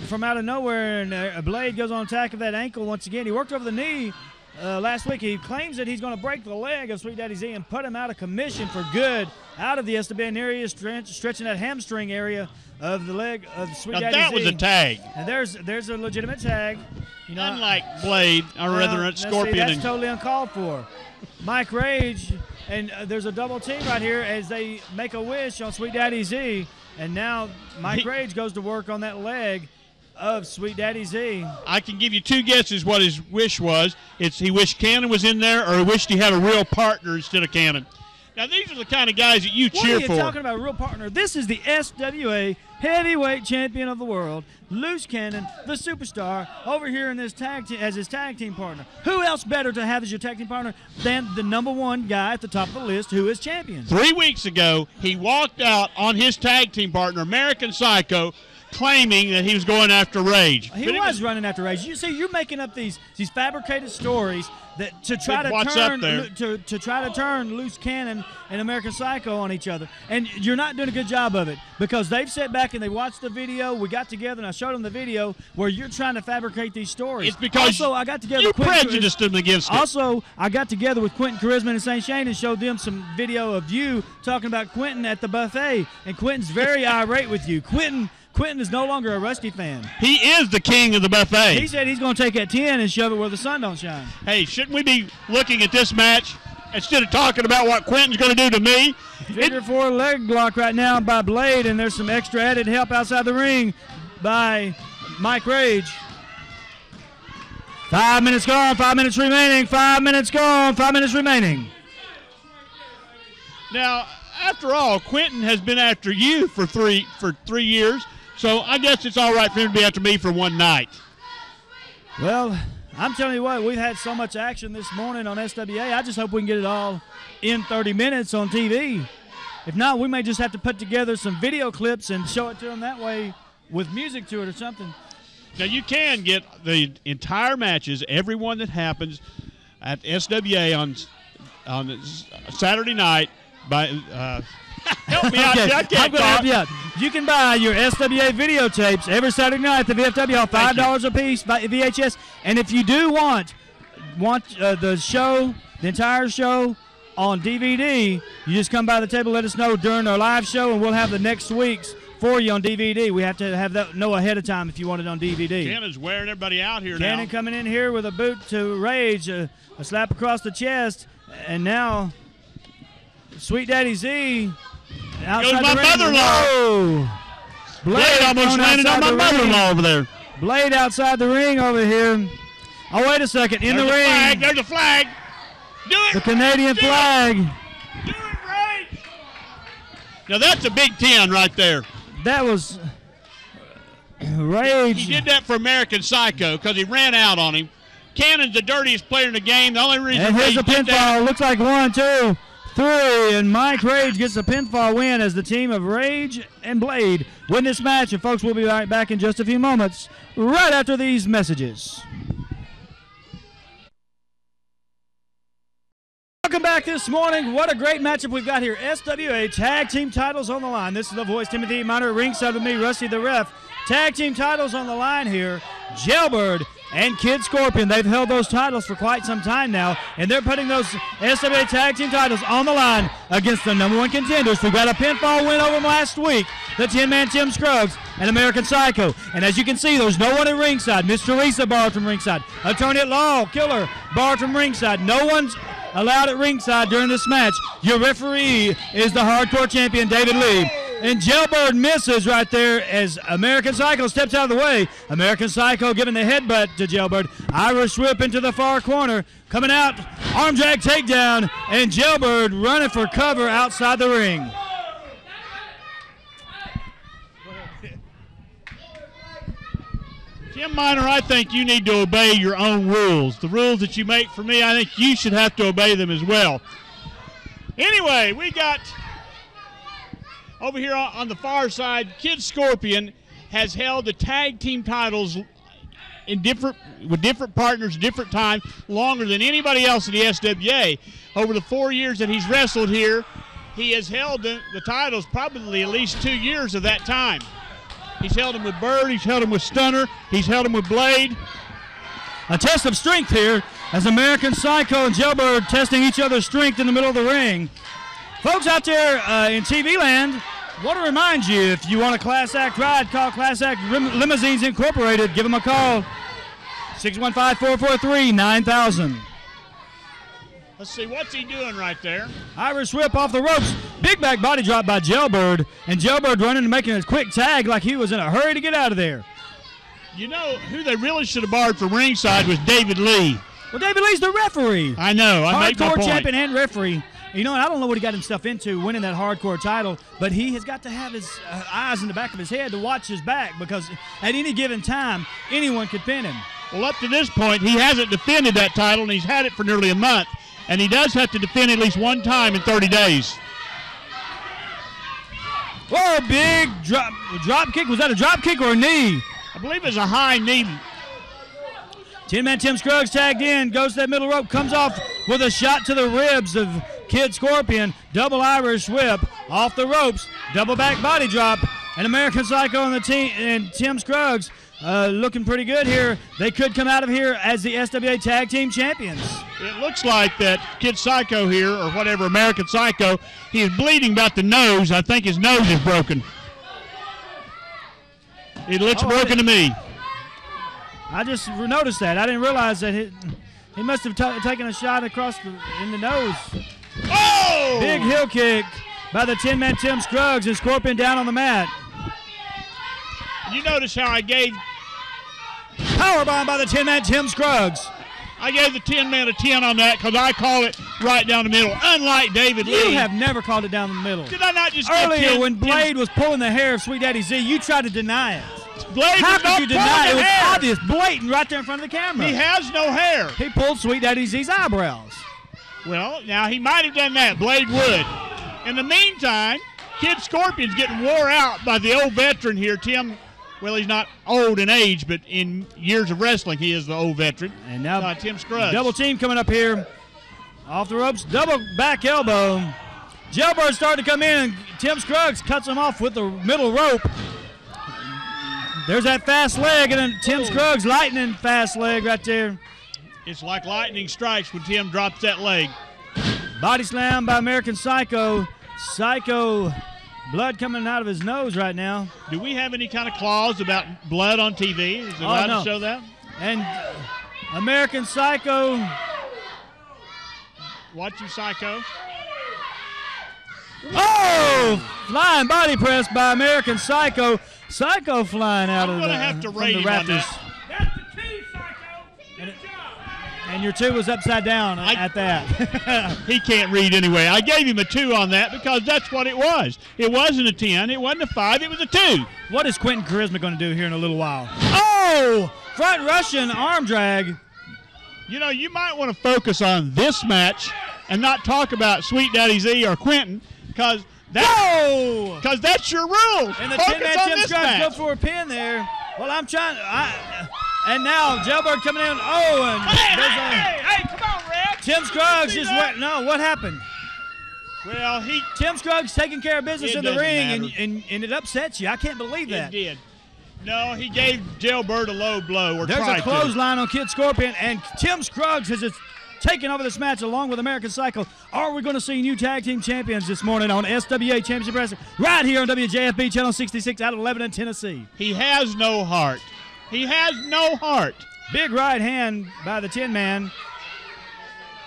from out of nowhere, and a Blade goes on attack of that ankle once again. He worked over the knee last week. He claims that he's going to break the leg of Sweet Daddy Z and put him out of commission for good, out of the SWA area, stretching that hamstring area of the leg of Sweet Daddy Z. That was a tag. And there's a legitimate tag. You know, unlike Blade, or rather Scorpion. See, that's totally uncalled for. Mike Rage, and there's a double team right here as they make a wish on Sweet Daddy Z. And now Mike Rage goes to work on that leg of Sweet Daddy Z. I can give you 2 guesses what his wish was. He wished Cannon was in there, or he wished he had a real partner instead of Cannon. Now, these are the kind of guys that you cheer for. What are you talking about, a real partner? This is the SWA heavyweight champion of the world, Loose Cannon, the superstar, over here in this tag team as his tag team partner. Who else better to have as your tag team partner than the #1 guy at the top of the list who is champion? 3 weeks ago, he walked out on his tag team partner, American Psycho, claiming that he was going after Rage. He was running after Rage. You see, you're making up these fabricated stories that to try to turn Loose Cannon and American Psycho on each other, and you're not doing a good job of it because they've sat back and they watched the video. We got together and I showed them the video where you're trying to fabricate these stories. It's because also I got together you with prejudiced them against it. Also, I got together with Quentin Charisma and St. Shane and showed them some video of you talking about Quentin at the buffet, and Quentin's very irate with you. Quentin is no longer a Rusty fan. He is the king of the buffet. He said he's going to take that 10 and shove it where the sun don't shine. Hey, shouldn't we be looking at this match instead of talking about what Quentin's going to do to me? Figure 4 leg block right now by Blade, and there's some extra added help outside the ring by Mike Rage. 5 minutes gone, 5 minutes remaining, 5 minutes gone, 5 minutes remaining. Now, after all, Quentin has been after you for three years. So I guess it's all right for him to be after me for one night. Well, I'm telling you what, we've had so much action this morning on SWA. I just hope we can get it all in 30 minutes on TV. If not, we may just have to put together some video clips and show it to them that way with music to it or something. Now, you can get the entire matches, every one that happens at SWA on Saturday night by help me out. Okay, I can't I'm going to help you out. You can buy your SWA videotapes every Saturday night at the VFW Hall, $5 a piece by VHS. And if you do want the show, the entire show on DVD, you just come by the table, let us know during our live show, and we'll have the next week's for you on DVD. We have to have that know ahead of time if you want it on DVD. Cannon's wearing everybody out here now. Cannon coming in here with a boot to Rage, a slap across the chest, and now Sweet Daddy Z outside goes my the ring. mother-in-law. Whoa. Blade almost landed on my mother-in-law over there. Blade outside the ring over here. Oh, wait a second. In the ring. Flag. There's a flag. Do it. The Canadian flag. Do it, Rage. Now, that's a big 10 right there. That was Rage. He did that for American Psycho because he ran out on him. Cannon's the dirtiest player in the game. The only reason and here's Rage a did that. pinfall. Looks like 1, 2, 3. And Mike Rage gets a pinfall win as the team of Rage and Blade win this match. And, folks, we'll be right back in just a few moments right after these messages. Welcome back this morning. What a great matchup we've got here. SWA Tag Team titles on the line. This is the voice, Timothy Miner, ringside with me, Rusty the Ref. Tag Team titles on the line here. Jailbird and Kid Scorpion. They've held those titles for quite some time now, and they're putting those SWA Tag Team titles on the line against the #1 contenders who got a pinfall win over them last week, the 10-man Tim Scruggs and American Psycho. And as you can see, there's no one at ringside. Mr. Lisa barred from ringside. Attorney at Law, Killer, barred from ringside. No one's allowed at ringside during this match. Your referee is the hardcore champion, David Lee. And Jailbird misses right there as American Psycho steps out of the way. American Psycho giving the headbutt to Jailbird. Irish whip into the far corner. Coming out, arm drag takedown, and Jailbird running for cover outside the ring. Tim Miner, I think you need to obey your own rules. The rules that you make for me, I think you should have to obey them as well. Anyway, we got over here on the far side, Kid Scorpion has held the tag team titles with different partners, different times, longer than anybody else in the SWA. Over the 4 years that he's wrestled here, he has held the titles probably at least 2 years of that time. He's held them with Bird, he's held them with Stunner, he's held them with Blade. A test of strength here as American Psycho and Jailbird testing each other's strength in the middle of the ring. Folks out there in TV land, want to remind you, if you want a Class Act ride, call Class Act Limousines Incorporated. Give them a call, 615-443-9000. Let's see, what's he doing right there? Irish whip off the ropes. Big back body drop by Jailbird, and Jailbird running and making a quick tag like he was in a hurry to get out of there. You know, who they really should have barred from ringside was David Lee. Well, David Lee's the referee. I know, I make my point. Hardcore champion and referee. You know, and I don't know what he got himself into winning that hardcore title, but he has got to have his eyes in the back of his head to watch his back, because at any given time, anyone could pin him. Well, up to this point, he hasn't defended that title, and he's had it for nearly a month, and he does have to defend at least one time in 30 days. Whoa, big drop kick. Was that a drop kick or a knee? I believe it's a high knee. Tin-Man Tim Scruggs tagged in, goes to that middle rope, comes off with a shot to the ribs of Kid Scorpion. Double Irish whip off the ropes, double back body drop, and American Psycho and Tim Scruggs looking pretty good here. They could come out of here as the SWA Tag Team Champions. It looks like that Kid Psycho here, or whatever, American Psycho, he is bleeding about the nose. I think his nose is broken. It looks broken to me. I just noticed that. I didn't realize that he must have taken a shot across in the nose. Oh! Big heel kick by the Tin-Man Tim Scruggs, and Scorpion down on the mat. You notice how I gave... Powerbomb by the Tin-Man Tim Scruggs. I gave the Tin Man a 10 on that because I call it right down the middle, unlike David Lee. You have never called it down the middle. Did I not just earlier when Blade was pulling the hair of Sweet Daddy Z, you tried to deny it. Blade How could you deny it? It was hair. obvious, blatant, right there in front of the camera. He has no hair. He pulled Sweet Daddy Z's eyebrows. Well, now he might have done that. Blade would. In the meantime, Kid Scorpion's getting wore out by the old veteran here, Tim. Well, he's not old in age, but in years of wrestling, he is the old veteran. And now Tim Scruggs. Double team coming up here. Off the ropes, double back elbow. Jailbird starting to come in, and Tim Scruggs cuts him off with the middle rope. There's that fast leg, and then Tim Scruggs lightning fast leg right there. It's like lightning strikes when Tim drops that leg. Body slam by American Psycho. Psycho, blood coming out of his nose right now. Do we have any kind of clause about blood on TV? Is it allowed to show that? And American Psycho. Watch you, Psycho. Oh! Flying body press by American Psycho. Psycho flying out of the rafters. I'm going to have to rate him on that. That's the 2, Psycho. Good job. And your 2 was upside down at that. He can't read anyway. I gave him a 2 on that because that's what it was. It wasn't a 10. It wasn't a 5. It was a 2. What is Quentin Charisma going to do here in a little while? Oh! Front Russian arm drag. You know, you might want to focus on this match and not talk about Sweet Daddy Z or Quentin because that's your rules. And the Focus on Tin-Man Tim this Scruggs match. go for a pin there. Well, I'm trying. And now Jailbird coming in. Oh, and Hey, come on, Red. Tim Scruggs just went. No, what happened? Well, Tim Scruggs taking care of business in the doesn't ring, matter. and it upsets you. I can't believe that. It did. No, he gave Jailbird a low blow. There's a clothesline on Kid Scorpion, and Tim Scruggs has just taken over this match along with American Psycho. Are we going to see new tag team champions this morning on SWA Championship Wrestling right here on WJFB Channel 66 out of Lebanon, Tennessee? He has no heart. He has no heart. Big right hand by the Tin Man.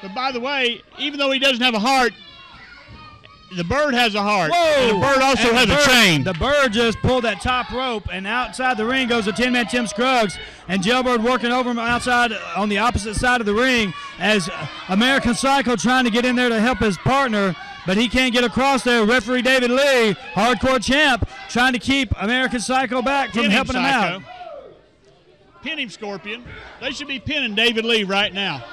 But by the way, even though he doesn't have a heart, the Bird has a heart. Whoa! And the Bird also has a chain. The Bird just pulled that top rope, and outside the ring goes the 10-man Tim Scruggs, and Jailbird working over him outside on the opposite side of the ring as American Psycho trying to get in there to help his partner, but he can't get across there. Referee David Lee, hardcore champ, trying to keep American Psycho back from helping him out. Pin him, Scorpion. They should be pinning David Lee right now.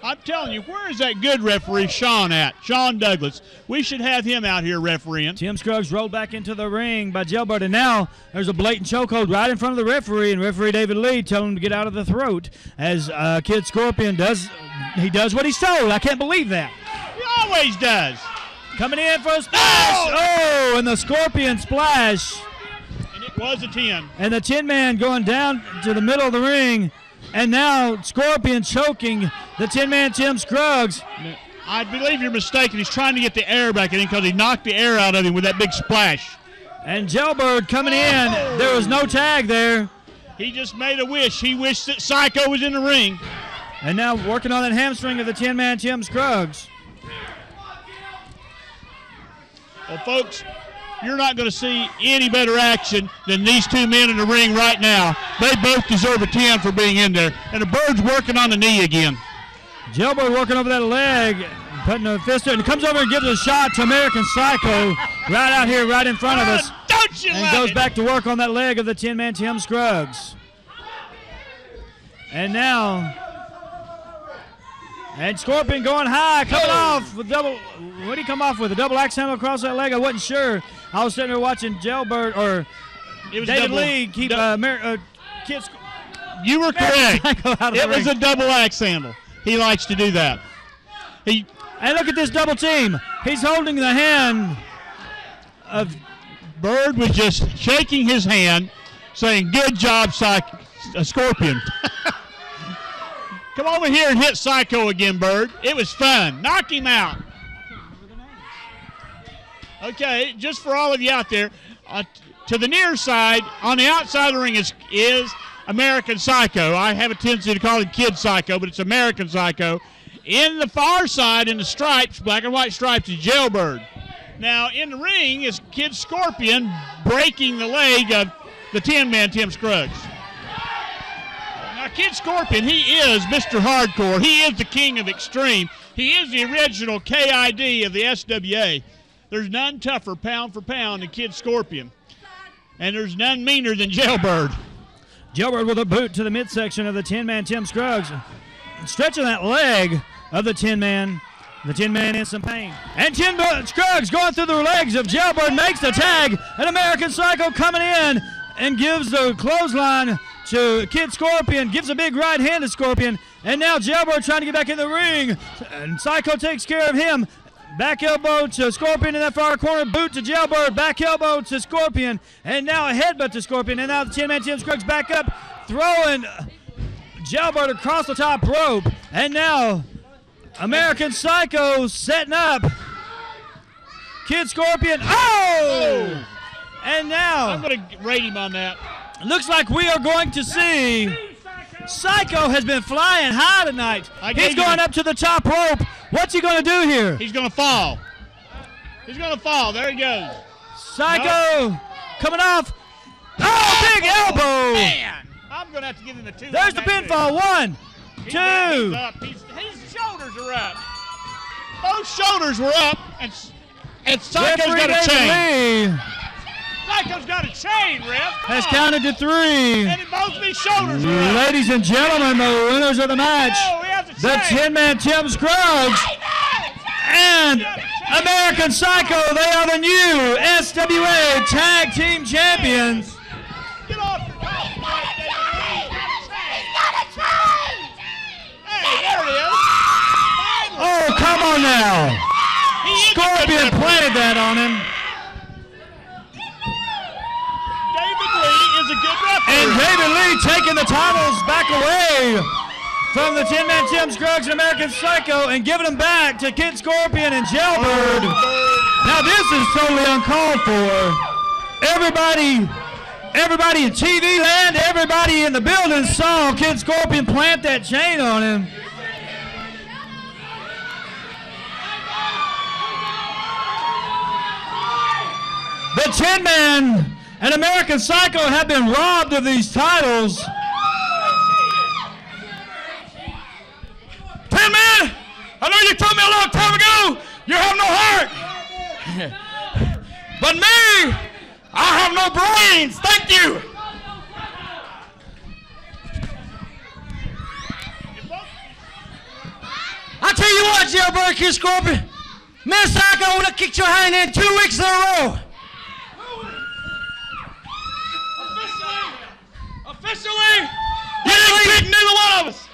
I'm telling you, where is that good referee Sean at? Sean Douglas. We should have him out here refereeing. Tim Scruggs rolled back into the ring by Jailbird, and now there's a blatant chokehold right in front of the referee, and referee David Lee telling him to get out of the throat as Kid Scorpion does what he's told. I can't believe that. He always does. Coming in for a splash. Oh, and the Scorpion splash. And it was a 10. And the 10-man going down to the middle of the ring. And now Scorpion choking the 10-man Tim Scruggs. I believe you're mistaken. He's trying to get the air back in because he knocked the air out of him with that big splash. And Jailbird coming in. There was no tag there. He just made a wish. He wished that Psycho was in the ring. And now working on that hamstring of the 10-man Tim Scruggs. Well, folks, you're not going to see any better action than these two men in the ring right now. They both deserve a 10 for being in there. And the Bird's working on the knee again. Jailbird working over that leg, putting a fist in, and comes over and gives a shot to American Psycho right out here, right in front of us. Don't you and goes back to work on that leg of the 10-man Tim Scruggs. And now, and Scorpion going high, coming off with double. What did he come off with? A double axe handle across that leg? I wasn't sure. I was sitting there watching Jailbird or David Lee keep Kids. You were correct. It was a double axe handle. He likes to do that. And look at this double team. He's holding the hand of Bird was just shaking his hand, saying, "Good job, Scorpion." Come over here and hit Psycho again, Bird. It was fun. Knock him out. Okay, just for all of you out there, to the near side, on the outside of the ring is American Psycho. I have a tendency to call him Kid Psycho, but it's American Psycho. In the far side, in the stripes, black and white stripes, is Jailbird. Now, in the ring is Kid Scorpion breaking the leg of the 10-man Tim Scruggs. Now, Kid Scorpion, he is Mr. Hardcore. He is the king of extreme. He is the original KID of the SWA. There's none tougher pound for pound than Kid Scorpion. And there's none meaner than Jailbird. Jailbird with a boot to the midsection of the 10-man Tim Scruggs. Stretching that leg of the 10-man. The 10-man in some pain. And Tim Scruggs going through the legs of Jailbird, makes the tag. And American Psycho coming in and gives the clothesline to Kid Scorpion. Gives a big right hand to Scorpion. And now Jailbird trying to get back in the ring. And Psycho takes care of him. Back elbow to Scorpion in that far corner. Boot to Jailbird. Back elbow to Scorpion. And now a headbutt to Scorpion. And now the 10-man Tim Scruggs back up. Throwing Jailbird across the top rope. And now American Psycho setting up. Kid Scorpion. Oh! And now I'm going to rate him on that. Looks like we are going to see Psycho has been flying high tonight. He's going up to the top rope. What's he going to do here? He's going to fall. He's going to fall. There he goes. Psycho coming off. Oh, big elbow. Man, I'm going to have to give him a 2. There's the pinfall. 1, 2. He's up. His shoulders are up. Both shoulders were up, and Psycho's got a chain. Psycho's got a chain, Ref. Has counted to 3. And both of his shoulders are up. Ladies and gentlemen, the winners of the match, the 10-man Tim Scruggs and American Psycho. They are the new SWA Tag Team Champions. Get off the top. He's got a chain. Hey, there it is. Oh, come on now. Scorpion planted that on him. David Lee is a good referee. And David Lee taking the titles back away from the 10-man Tim Scruggs and American Psycho and giving them back to Kid Scorpion and Jailbird. Now this is totally uncalled for. Everybody in TV land, everybody in the building saw Kid Scorpion plant that chain on him. The Tin Man and American Psycho have been robbed of these titles. Tin Man, I know you told me a long time ago you have no heart. But me, I have no brains. Thank you. I tell you what, Jailbird Kid Scorpion, me and Psycho would have kicked your hind end 2 weeks in a row. Officially, you didn't kick neither one of us.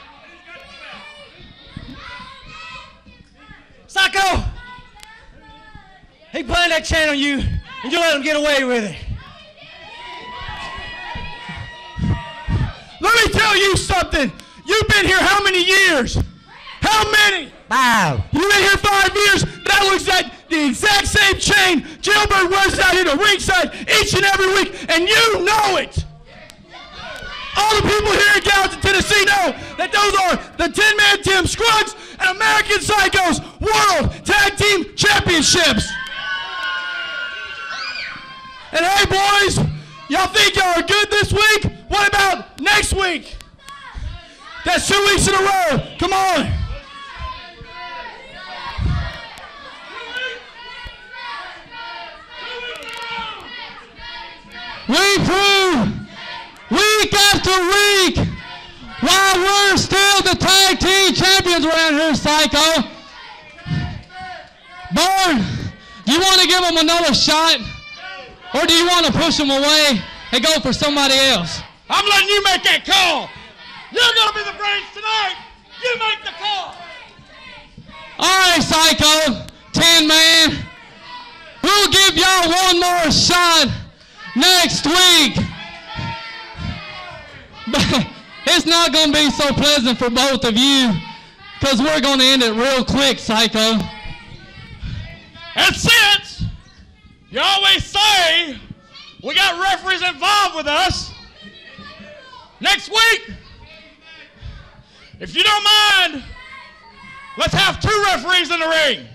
Psycho, he playing that chain on you, and you let him get away with it. Let me tell you something. You've been here how many years? How many? 5. You've been here 5 years. That looks like the exact same chain Jailbird wears out here to ringside each and every week, and you know it. All the people here in Gallatin, Tennessee know that those are the Tin Man Tim Scruggs and American Psychos World Tag Team Championships. And hey, boys, y'all think y'all are good this week? What about next week? That's 2 weeks in a row. Come on. We prove week after week why we're still the tag team champions around here, Psycho. Barn, do you want to give them another shot? Or do you want to push them away and go for somebody else? I'm letting you make that call. You're going to be the brains tonight. You make the call. All right, Psycho, Tin Man. We'll give y'all one more shot next week. But it's not going to be so pleasant for both of you because we're going to end it real quick, Psycho. And since you always say we got referees involved with us, next week, if you don't mind, let's have 2 referees in the ring.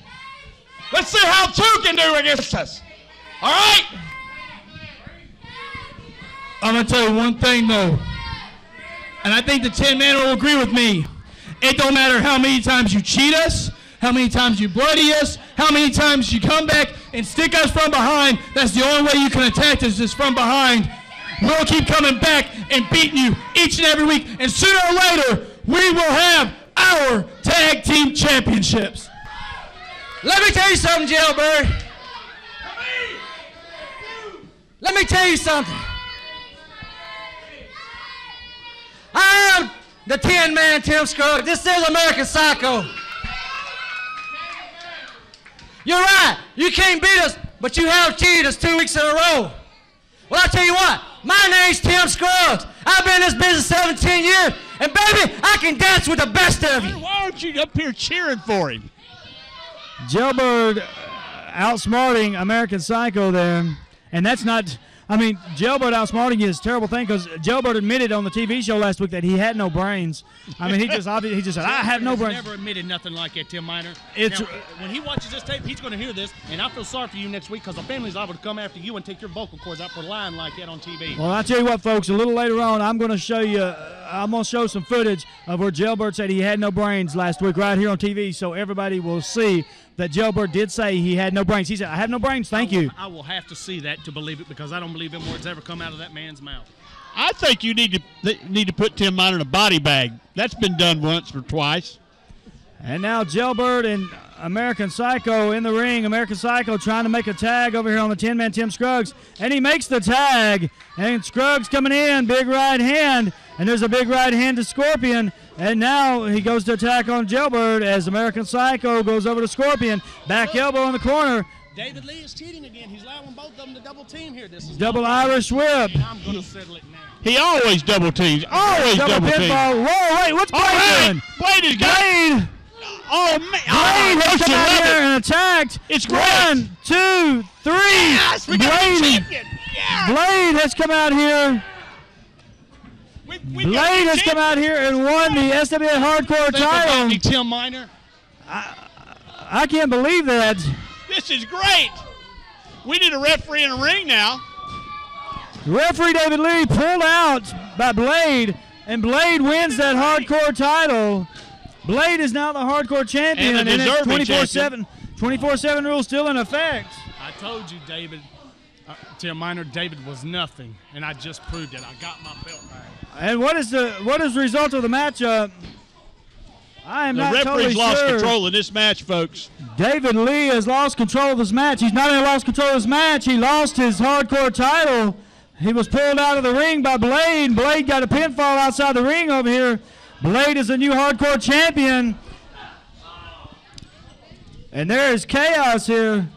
Let's see how 2 can do against us. All right? I'm going to tell you one thing, though, and I think the Tin Man will agree with me. It don't matter how many times you cheat us, how many times you bloody us, how many times you come back and stick us from behind. That's the only way you can attack us is from behind. We'll keep coming back and beating you each and every week, and sooner or later, we will have our tag team championships. Let me tell you something, Jailbird. Let me tell you something. I am the Tin Man Tim Scruggs. This is American Psycho. You're right. You can't beat us, but you have cheated us 2 weeks in a row. Well, I'll tell you what. My name's Tim Scruggs. I've been in this business 17 years, and baby, I can dance with the best of you. Why aren't you up here cheering for him? Jailbird outsmarting American Psycho there, and that's not. I mean, Jailbird outsmarting is a terrible thing because Jailbird admitted on the TV show last week that he had no brains. I mean, he just said, I have no brains. Never admitted nothing like that, Tim Miner. It's now, when he watches this tape, he's going to hear this, and I feel sorry for you next week because the family's liable to come after you and take your vocal cords out for lying like that on TV. Well, I'll tell you what, folks. A little later on, I'm going to show you. I'm going to show some footage of where Jailbird said he had no brains last week right here on TV, so everybody will see that Jailbird did say he had no brains. He said, I have no brains, thank you. I will have to see that to believe it because I don't believe them words ever come out of that man's mouth. I think you need to put Tim Miner in a body bag. That's been done once or twice. And now Jailbird and American Psycho in the ring. American Psycho trying to make a tag over here on the Tin Man Tim Scruggs. And he makes the tag. And Scruggs coming in, big right hand. And there's a big right hand to Scorpion. And now he goes to attack on Jailbird as American Psycho goes over to Scorpion. Back elbow in the corner. David Lee is cheating again. He's allowing both of them to double team here. This is double Irish whip. And I'm going to settle it now. He always double teams. Always double teams. Whoa, wait, what's Blade doing? Blade is Blade. Oh, man. Blade has come out here and attacked. It's great. 1, 2, 3. Yes, we got a champion. Yeah. Blade has come out here. Blade has come out here and won the SWA Hardcore title. Me, Tim Miner. I can't believe that. This is great. We need a referee in the ring now. Referee David Lee pulled out by Blade, and Blade wins that hardcore title. Blade is now the hardcore champion, And a deserving 24/7 rule still in effect. I told you, David, Tim Miner, David was nothing, and I just proved it. I got my belt back. And what is the result of the matchup? I am The not referee's totally lost sure. control of this match, folks. David Lee has lost control of this match. He's not only lost control of this match, he lost his hardcore title. He was pulled out of the ring by Blade. Blade got a pinfall outside the ring over here. Blade is the new hardcore champion. And there is chaos here.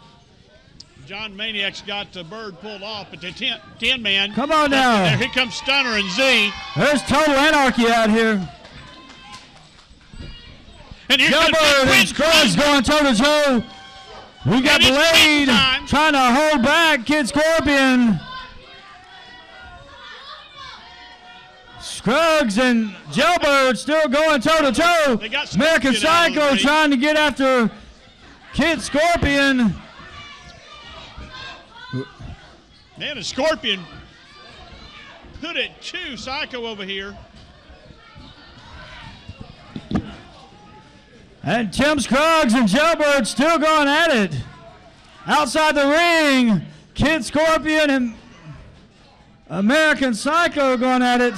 John Maniac's got the bird pulled off, but the 10 man. Come on now. Here comes Stunner and Z. There's total anarchy out here. And here's Gilbert and Scruggs going toe-to-toe. We got Blade trying to hold back Kid Scorpion. Scruggs and Jailbird still going toe-to-toe. American Psycho trying to get after Kid Scorpion. Man, a Scorpion put it to Psycho over here. And Tim Scruggs and Jailbird still going at it. Outside the ring, Kid Scorpion and American Psycho going at it.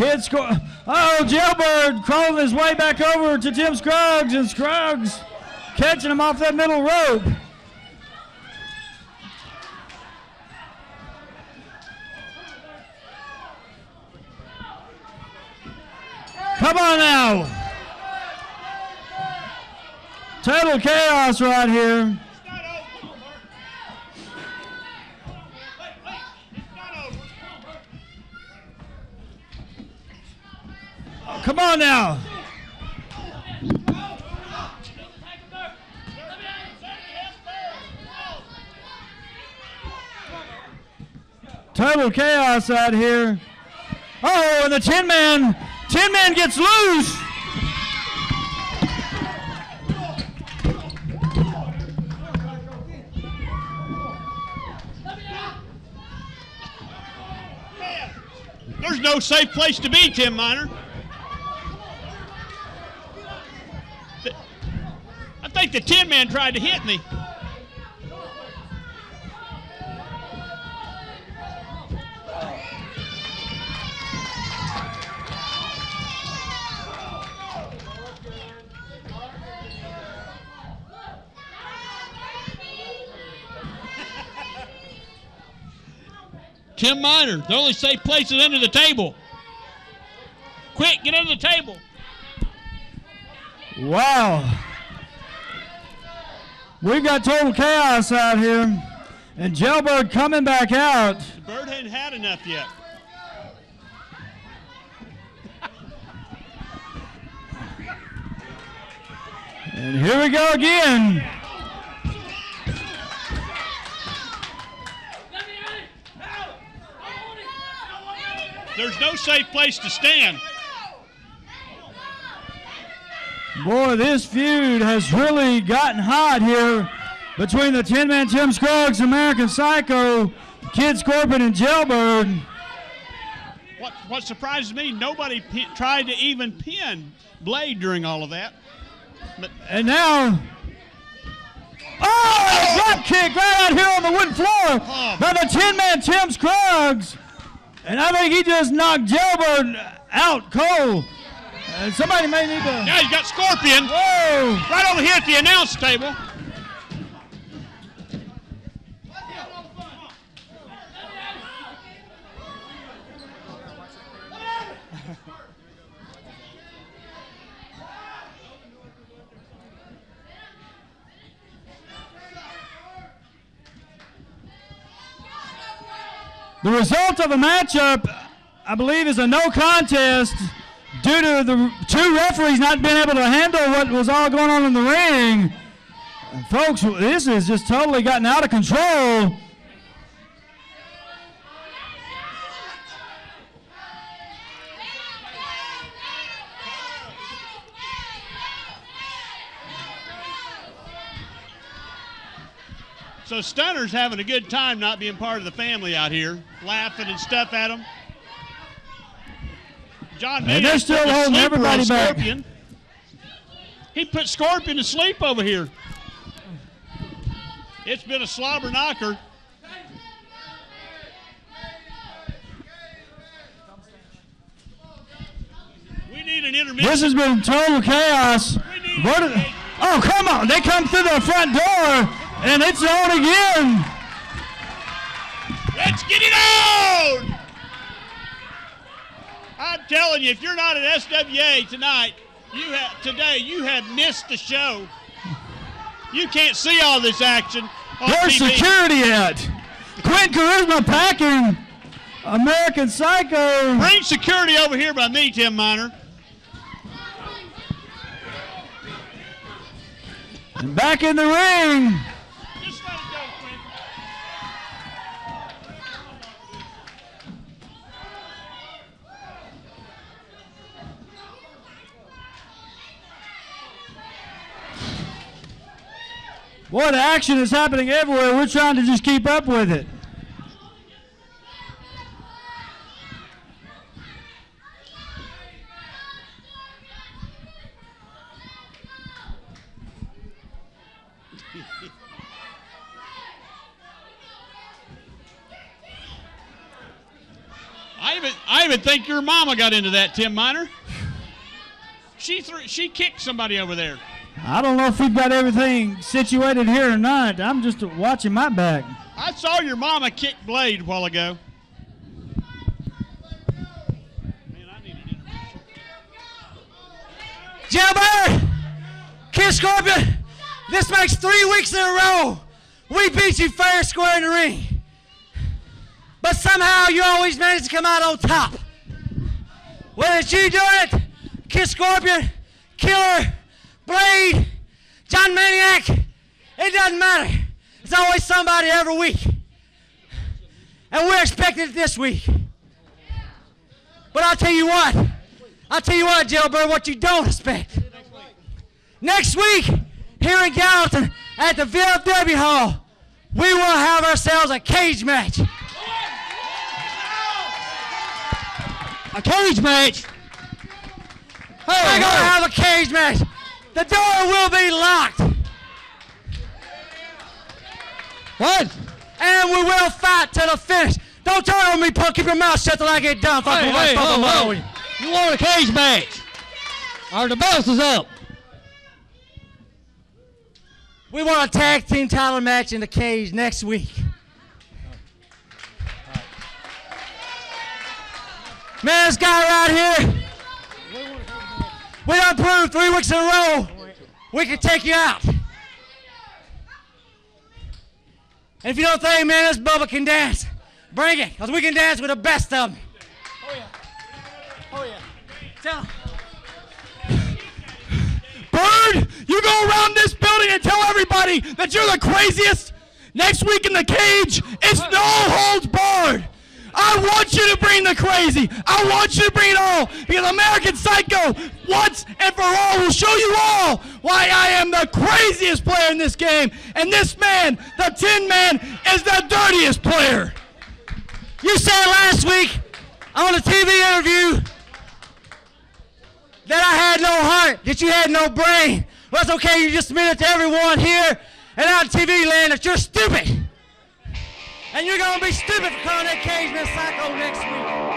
Oh, Jailbird crawling his way back over to Tim Scruggs, and Scruggs catching him off that middle rope. Come on now. Total chaos right here. Come on now. Total chaos out here. Oh, and the 10 man gets loose. There's no safe place to be, Tim Miner. I think the 10 man tried to hit me. Tim Miner, the only safe place is under the table. Quick, get under the table. Wow. We've got total chaos out here. And Jailbird coming back out. The bird hadn't had enough yet. And here we go again. There's no safe place to stand. Boy, this feud has really gotten hot here between the 10-man Tim Scruggs, American Psycho, Kid Scorpion, and Jailbird. What surprises me, nobody tried to even pin Blade during all of that. And now, drop kick right out here on the wooden floor by the 10-man Tim Scruggs. And I think he just knocked Jailbird out cold. Somebody may need to... Now he's got Scorpion. Whoa! Right over here at the announce table. The result of the matchup, I believe, is a no contest due to the two referees not being able to handle what was all going on in the ring. And folks, this has just totally gotten out of control. So Stunner's having a good time not being part of the family out here, laughing and stuff at him. John And they're still holding everybody back. Scorpion. He put Scorpion to sleep over here. It's been a slobber knocker. We need an intermission. This has been total chaos. Oh, come on. They come through the front door, and it's on again. Let's get it on! I'm telling you, if you're not at SWA tonight, you have missed the show. You can't see all this action on Where's TV. security at? Quinn Charisma packing American Psycho. Bring security over here by me, Tim Miner. And back in the ring. Just let it go, Quinn. Boy, the action is happening everywhere. We're trying to just keep up with it. I even think your mama got into that, Tim Miner. She kicked somebody over there. I don't know if we've got everything situated here or not. I'm just watching my back. I saw your mama kick Blade a while ago. Man, I need an intermission. Jailbird, Kid Scorpion, this makes 3 weeks in a row. We beat you fair and square in the ring. But somehow you always manage to come out on top. Whether it's you doing it, Kid Scorpion, Killer, Blade, John Maniac, it doesn't matter. It's always somebody every week. And we're expecting it this week. But I'll tell you what, Jailbird, what you don't expect. Next week, here in Gallatin at the VFW Hall, we will have ourselves a cage match. A cage match? We're going to have a cage match. The door will be locked. What? And we will fight to the finish. Don't turn on me, punk. Keep your mouth shut till I get done. You want a cage match? Or the boss is up? We want a tag team title match in the cage next week. Man, this guy right here, we done proved 3 weeks in a row we can take you out. And if you don't think, man, this Bubba can dance, bring it, because we can dance with the best of them. Oh, yeah. Oh, yeah. Tell him. Bird, you go around this building and tell everybody that you're the craziest. Next week in the cage, it's no holds barred. I want you to bring the crazy. I want you to bring it all. Because American Psycho, once and for all, will show you all why I am the craziest player in this game. And this man, the Tin Man, is the dirtiest player. You said last week on a TV interview that I had no heart, that you had no brain. Well, that's okay. You just admitted to everyone here and out in TV land that you're stupid. And you're going to be stupid for calling that cage man Psycho next week.